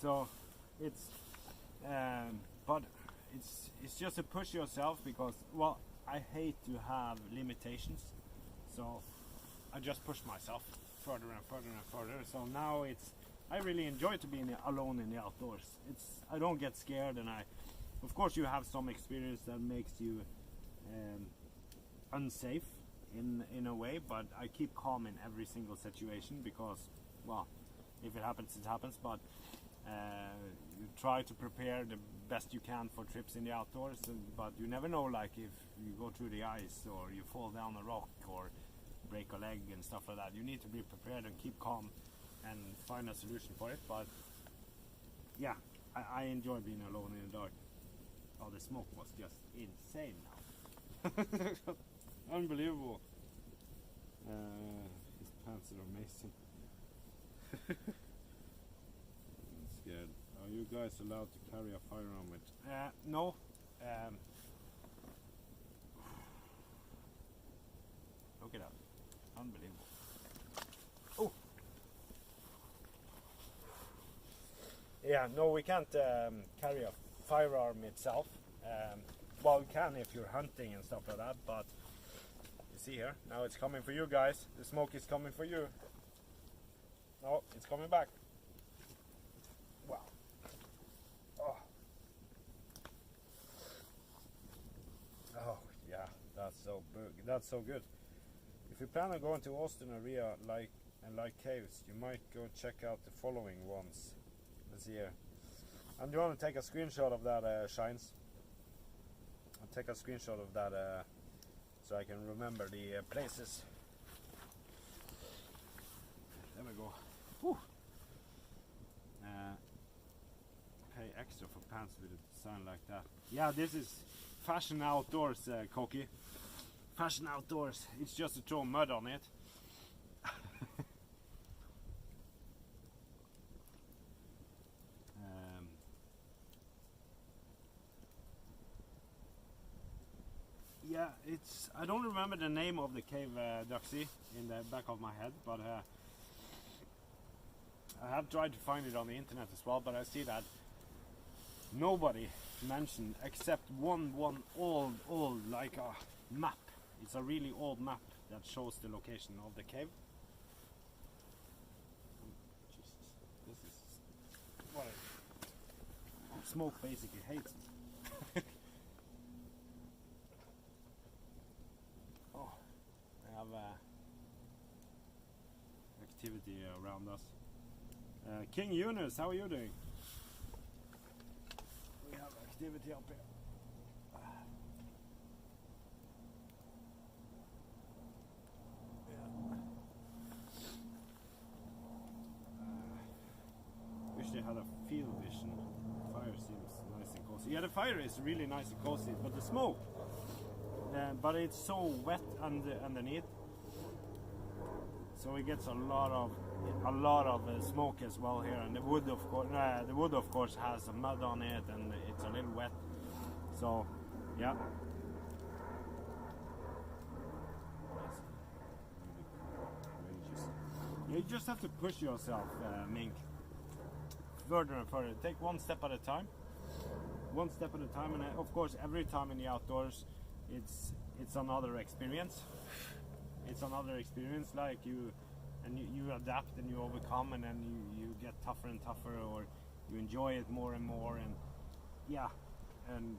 So it's but it's just to push yourself, because well, I hate to have limitations, so I just push myself further and further and further. So now I really enjoy to be alone in the outdoors. I don't get scared, and of course you have some experience that makes you unsafe in a way, but I keep calm in every single situation, because well, if it happens, it happens. But you try to prepare the best you can for trips in the outdoors, but you never know, like if you go through the ice or you fall down a rock or break a leg and stuff like that. You need to be prepared and keep calm and find a solution for it. But yeah, I enjoy being alone in the dark. Oh, the smoke was just insane now. Unbelievable. His pants are amazing. I'm scared. Are you guys allowed to carry a firearm with? No. Look at that. Unbelievable. Oh! Yeah, no, we can't carry a firearm itself. Well, we can if you're hunting and stuff like that, but you see here, now it's coming for you guys. The smoke is coming for you. Oh, it's coming back. Wow. Oh. Oh, yeah, that's so big. That's so good. If you plan on going to Austin area and like caves, you might go check out the following ones. Let's see here. And you want to take a screenshot of that, Shines? I'll take a screenshot of that so I can remember the places. There we go. Whew. Pay extra for pants with a design like that. Yeah, this is fashion outdoors, Koki. Fashion outdoors. It's just to throw mud on it. Yeah, it's. I don't remember the name of the cave, Duxie, in the back of my head, but I have tried to find it on the internet as well. But I see that nobody mentioned except one old like a map. It's a really old map that shows the location of the cave. Jesus, this is what smoke basically hates me. Oh, I have activity around us. King Eunice, how are you doing? We have activity up here. Wish they had a field vision. Fire seems nice and cozy. Yeah, the fire is really nice and cozy, but the smoke. But it's so wet underneath, so it gets a lot of smoke as well here. And the wood, of course, has some mud on it, and it's a little wet. So, yeah. You just have to push yourself, Mink, further and further. Take one step at a time. One step at a time, and of course, every time in the outdoors, it's another experience. It's another experience. Like you adapt and you overcome, and then you get tougher and tougher, or you enjoy it more and more. And yeah. And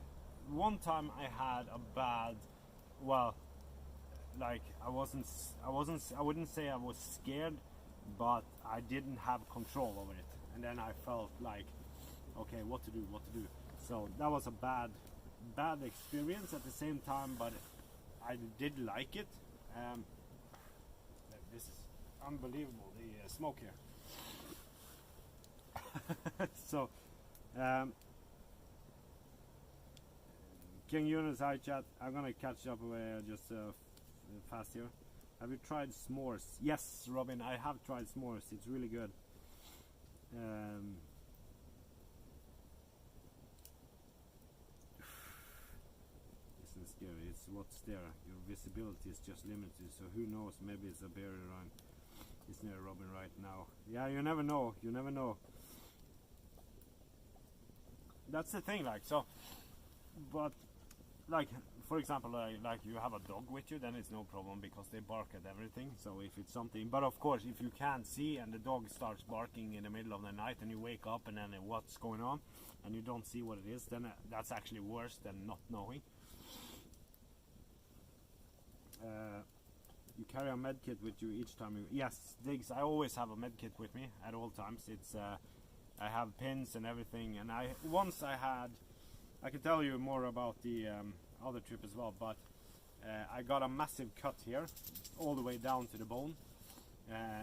one time I had a bad, well, like I wouldn't say I was scared, but I didn't have control over it. And then I felt like, okay, what to do. So that was a bad experience at the same time, but I did like it. This is unbelievable, the smoke here. So, King Eunice, hi chat. I'm gonna catch up just fast here. Have you tried s'mores? Yes, Robin, I have tried s'mores. It's really good. Isn't scary. It's what's there. Your visibility is just limited, so who knows? Maybe it's a bear around. It's near Robin right now. Yeah, you never know. You never know. That's the thing, like, so. But like, for example, like you have a dog with you, then it's no problem because they bark at everything. So if it's something, but of course, if you can't see and the dog starts barking in the middle of the night and you wake up and then what's going on and you don't see what it is, then that's actually worse than not knowing. You carry a med kit with you each time you... Yes, Diggs, I always have a med kit with me at all times. It's I have pins and everything, and I can tell you more about the other trip as well, but I got a massive cut here all the way down to the bone.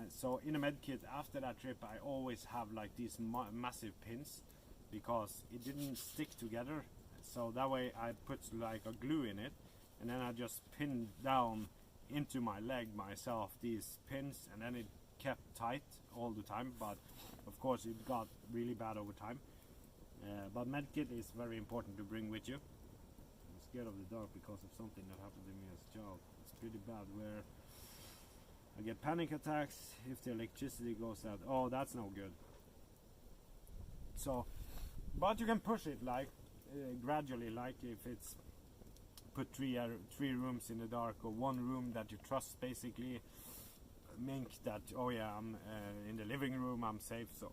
So in a med kit after that trip I always have like these massive pins because it didn't stick together, so that way I put like a glue in it, and then I just pinned down into my leg myself these pins, and then it kept tight all the time. But of course it got really bad over time. But medkit is very important to bring with you. I'm scared of the dark because of something that happened to me as a child. It's pretty bad, where I get panic attacks if the electricity goes out. Oh, that's no good. So, but you can push it like gradually, like if it's put three rooms in the dark, or one room that you trust, basically mink that, oh yeah, I'm in the living room, I'm safe. So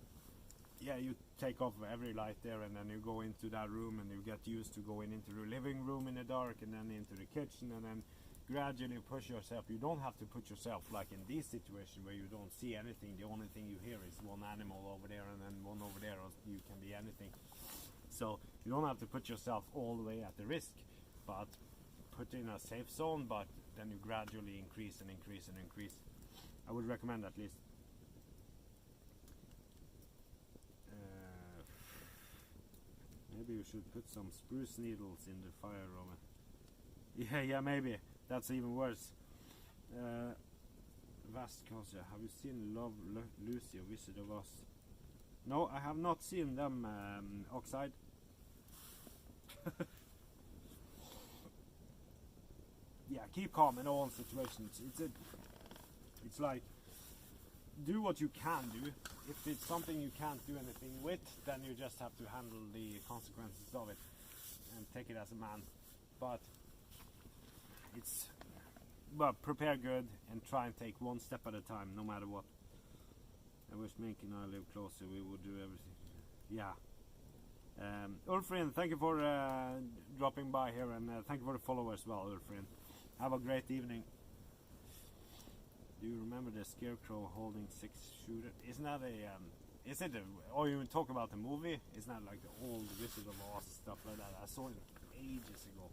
yeah, you take off every light there, and then you go into that room, and you get used to going into the living room in the dark, and then into the kitchen, and then gradually push yourself. You don't have to put yourself like in this situation where you don't see anything. The only thing you hear is one animal over there and then one over there, or you can be anything. So you don't have to put yourself all the way at the risk, but put in a safe zone, but then you gradually increase and increase and increase. I would recommend at least. Maybe you should put some spruce needles in the fire, Roman. Yeah, maybe. That's even worse. Vast Kasia, have you seen Love Lucy or Wizard of Oz? No, I have not seen them, Oxide. Yeah, keep calm in all situations. It's like, do what you can do. If it's something you can't do anything with, then you just have to handle the consequences of it and take it as a man. But prepare good and try and take one step at a time, no matter what. I wish Mink and I lived closer. We would do everything. Yeah. Ulfrin, thank you for dropping by here, and thank you for the follow as well, Ulfrin. Have a great evening. Do you remember the scarecrow holding 6-shooter? Isn't that a is it a, oh, you talk about the movie? Isn't that like the old Wizard of Oz stuff like that? I saw it ages ago.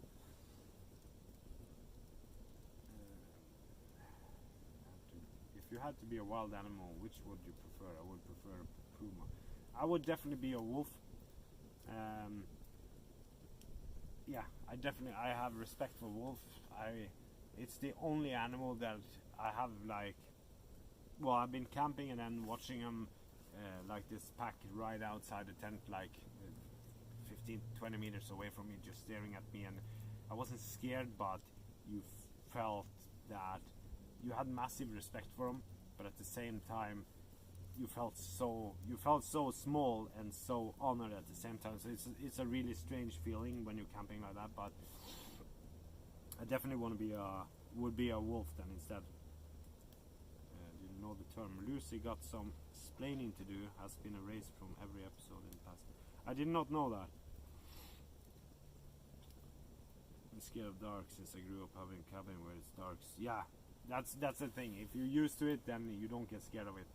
If you had to be a wild animal, which would you prefer? I would prefer a puma. I would definitely be a wolf. Yeah, I have respect for wolf. It's the only animal that I have, like, well, I've been camping and then watching them like this pack right outside the tent, like 15-20 meters away from me, just staring at me, and I wasn't scared, but you felt that you had massive respect for them, but at the same time you felt so small and so honored at the same time. So it's a really strange feeling when you're camping like that. But I definitely would be a wolf then instead. Do you know the term Lucy got some explaining to do, has been erased from every episode in the past? I did not know that. I'm scared of dark since I grew up having a cabin where it's dark. Yeah, that's the thing. If you're used to it, then you don't get scared of it.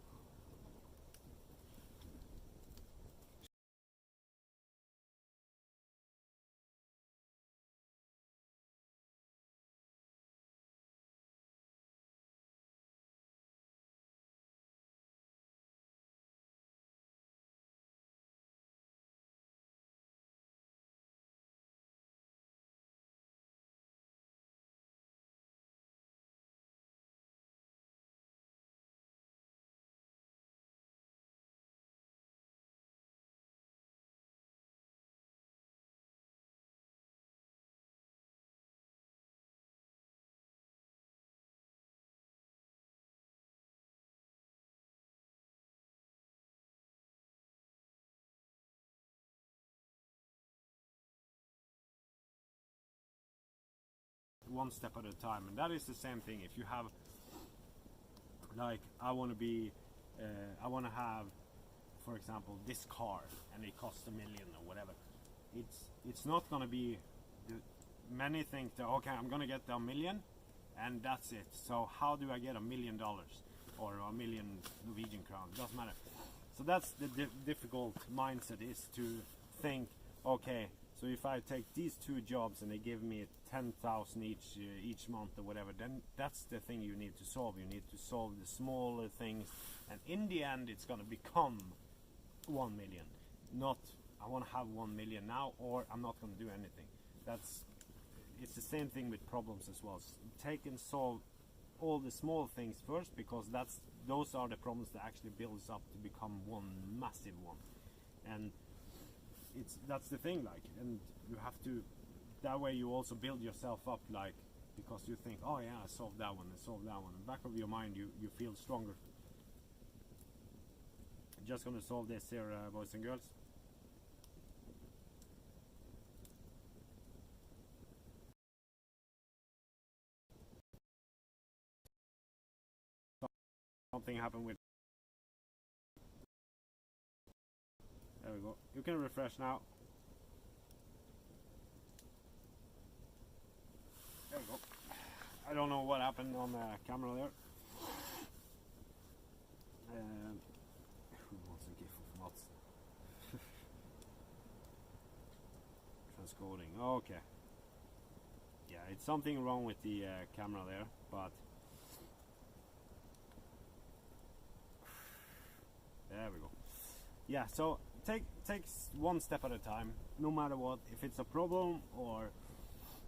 One step at a time, and that is the same thing. If you have, like, I want to have, for example, this car, and it costs $1 million or whatever. It's not gonna be. Many think that, okay, I'm gonna get the $1 million, and that's it. So how do I get $1 million or 1 million Norwegian crowns? Doesn't matter. So that's the difficult mindset, is to think, okay, so if I take these 2 jobs and they give me 10,000 each month or whatever, then that's the thing you need to solve. You need to solve the smaller things, and in the end, it's gonna become 1 million. Not I want to have 1 million now, or I'm not gonna do anything. It's the same thing with problems as well. Take and solve all the small things first, because those are the problems that actually builds up to become one massive one. And that's the thing, like, and you have to, that way you also build yourself up, like, because you think, oh yeah, I solved that one, in the back of your mind you feel stronger. Just gonna solve this here, boys and girls. Something happened with, there we go. You can refresh now. There we go. I don't know what happened on the camera there. Who wants a GIF of mods? Transcoding. Okay. Yeah, it's something wrong with the camera there, but there we go. Yeah, so take one step at a time, no matter what. If it's a problem, or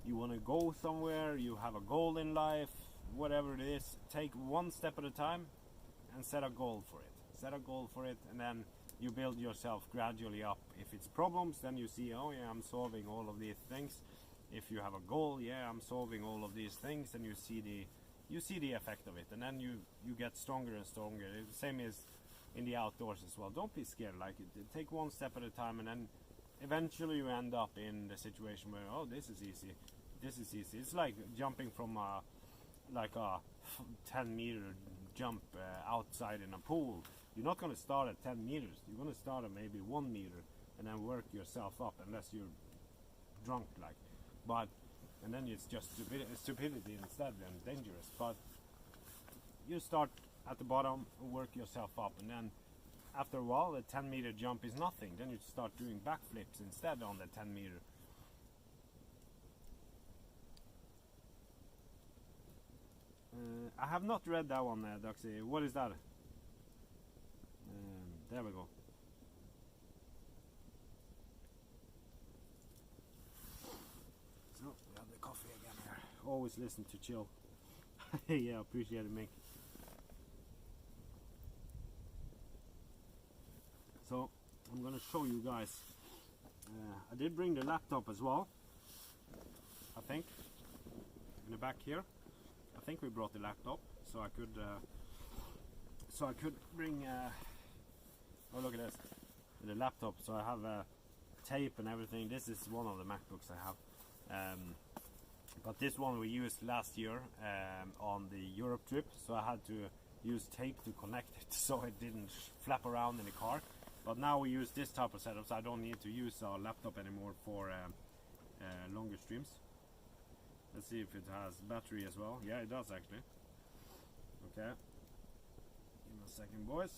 you want to go somewhere, you have a goal in life, whatever it is, take one step at a time and set a goal for it. Set a goal for it, and then you build yourself gradually up. If it's problems, then you see, oh yeah, I'm solving all of these things. If you have a goal, yeah, I'm solving all of these things, and you see the effect of it, and then you get stronger and stronger. The same is in the outdoors as well. Don't be scared. Like, take one step at a time, and then eventually you end up in the situation where, oh, this is easy. This is easy. It's like jumping from a 10-meter jump outside in a pool. You're not going to start at 10 meters. You're going to start at maybe 1 meter and then work yourself up, unless you're drunk, like. But and then it's just stupidity instead, and dangerous. But you start at the bottom and work yourself up, and then after a while the 10-meter jump is nothing. Then you start doing backflips instead on the 10-meter. I have not read that one, Duxie. What is that? There we go. So we have the coffee again here. Always listen to chill. Yeah, appreciate it, Mick. So I'm gonna show you guys. I did bring the laptop as well, I think, in the back here. I think we brought the laptop, so I could bring. Oh, look at this, the laptop. So I have tape and everything. This is one of the MacBooks I have, but this one we used last year on the Europe trip. So I had to use tape to connect it, so it didn't flap around in the car. But now we use this type of setup, so I don't need to use our laptop anymore for longer streams. Let's see if it has battery as well. Yeah, it does actually. Okay. Give me a second, boys.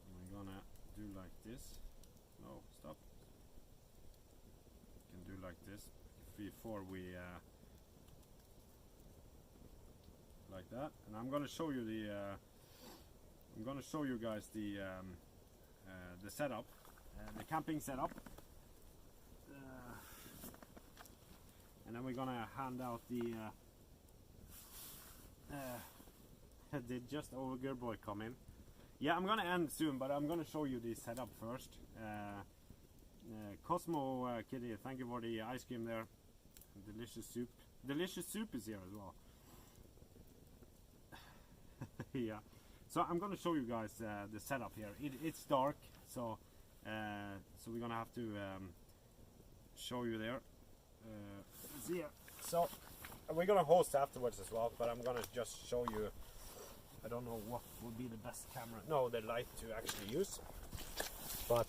We're gonna do like this. No, stop. We can do like this before we like that. And I'm gonna show you the. I'm gonna show you guys the setup, the camping setup. And then we're gonna hand out the did just Overgear Boy come in? Yeah, I'm gonna end soon, but I'm gonna show you the setup first. Cosmo Kitty, thank you for the ice cream there. Delicious soup. Delicious soup is here as well. Yeah. So I'm gonna show you guys the setup here. It's dark, so we're gonna have to show you there. Yeah. So we're gonna host afterwards as well, but I'm gonna just show you. I don't know what would be the best camera. No, the light to actually use. But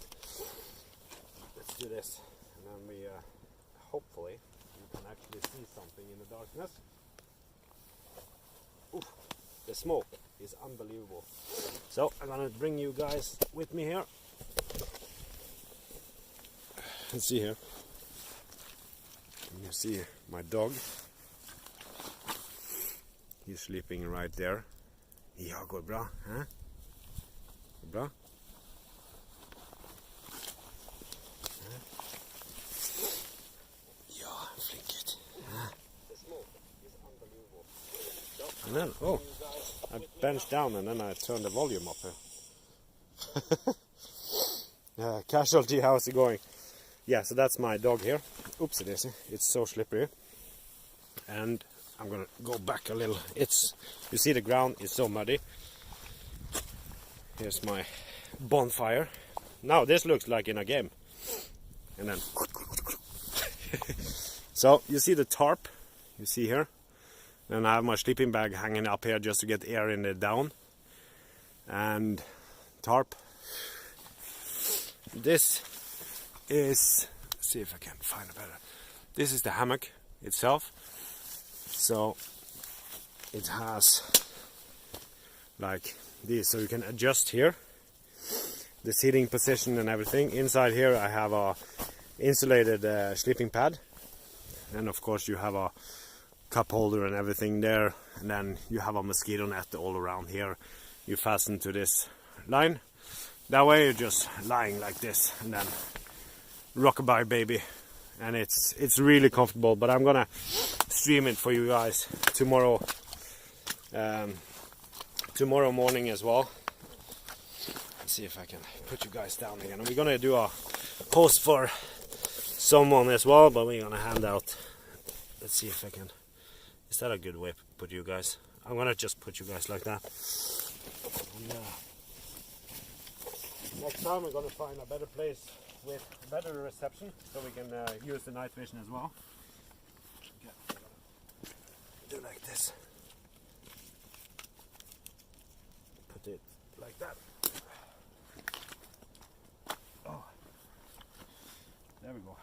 let's do this, and then we hopefully you can actually see something in the darkness. Oof, the smoke is unbelievable. So I'm gonna bring you guys with me here. Let's see here. You see my dog. He's sleeping right there. Ja, går bra, hè? Går bra? Ja, flink gutt. And then, oh, I benched down and then I turned the volume up here. Casualty, how's it going? Yeah, so that's my dog here. Oopsie daisy, it's so slippery. And I'm gonna go back a little. You see the ground is so muddy. Here's my bonfire. Now this looks like in a game. And then so you see the tarp, you see here. And I have my sleeping bag hanging up here just to get air in it down. And tarp. This is, let's see if I can find a better. This is the hammock itself. So it has like this, so you can adjust here the seating position and everything. Inside here I have a insulated sleeping pad, and of course you have a cup holder and everything there, and then you have a mosquito net all around here. You fasten to this line. That way you're just lying like this, and then rockabye baby, and it's really comfortable. But I'm gonna stream it for you guys tomorrow, tomorrow morning as well. Let's see if I can put you guys down again. We're gonna do a post for someone as well, but we're gonna hand out. Let's see if I can. Is that a good way to put you guys? I'm gonna just put you guys like that. And, next time we're gonna find a better place with better reception, so we can use the night vision as well. Okay. Do like this. Put it like that. Oh, there we go.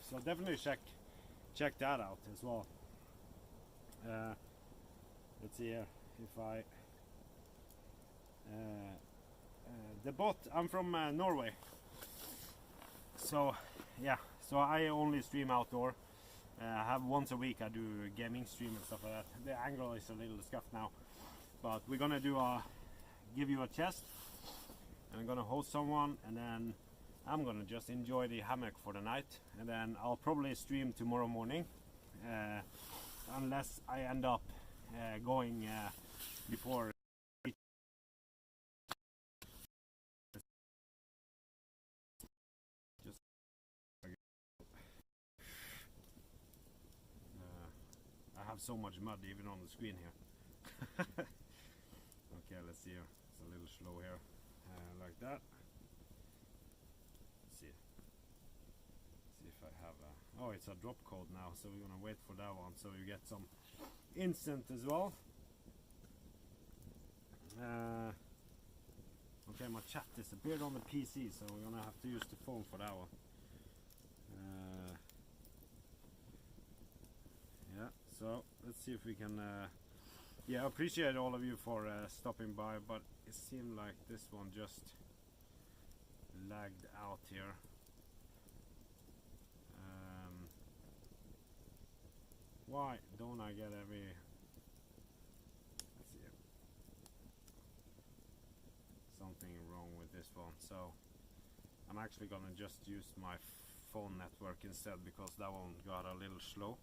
So definitely check that out as well. Let's see here if I. The boat, I'm from Norway, so yeah, so I only stream outdoor. I have once a week I do gaming stream and stuff like that. The angle is a little scuffed now, but we're gonna give you a chest, and I'm gonna host someone, and then I'm gonna just enjoy the hammock for the night, and then I'll probably stream tomorrow morning, unless I end up going before. I have so much mud even on the screen here. Okay, let's see here. It's a little slow here, like that. Let's see. See if I have a. Oh, it's a drop code now, so we're gonna wait for that one. So you get some incent as well. Okay, my chat disappeared on the PC, so we're gonna have to use the phone for that one. Yeah, so let's see if we can. Yeah, I appreciate all of you for stopping by, but it seemed like this one just lagged out here. Why don't I get every? Let's see. Something wrong with this one, so I'm actually gonna just use my phone network instead, because that one got a little slow.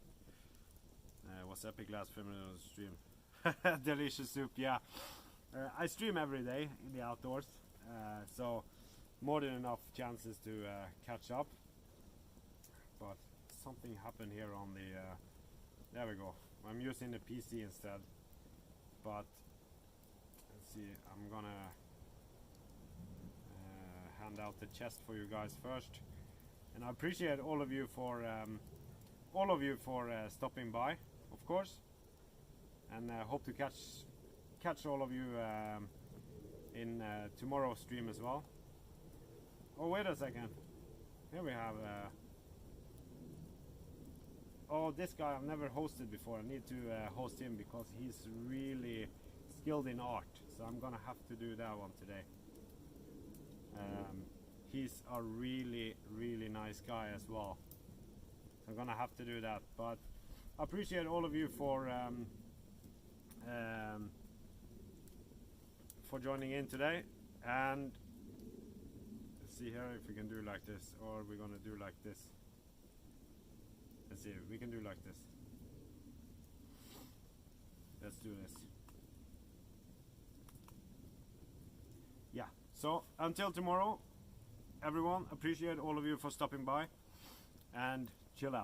Was epic last 5 minutes of the stream. Delicious soup, yeah. I stream every day in the outdoors, so more than enough chances to catch up. But something happened here on the. There we go. I'm using the PC instead. But let's see. I'm gonna hand out the chest for you guys first, and I appreciate all of you for stopping by, of course, and hope to catch all of you in tomorrow's stream as well. Oh, wait a second. Here we have. Oh, this guy I've never hosted before. I need to host him because he's really skilled in art. So I'm gonna have to do that one today. He's a really, really nice guy as well. So I'm gonna have to do that. But I appreciate all of you for joining in today. And let's see here if we can do like this, or we're gonna do like this. Let's see, we can do like this. Let's do this. So until tomorrow, everyone, appreciate all of you for stopping by, and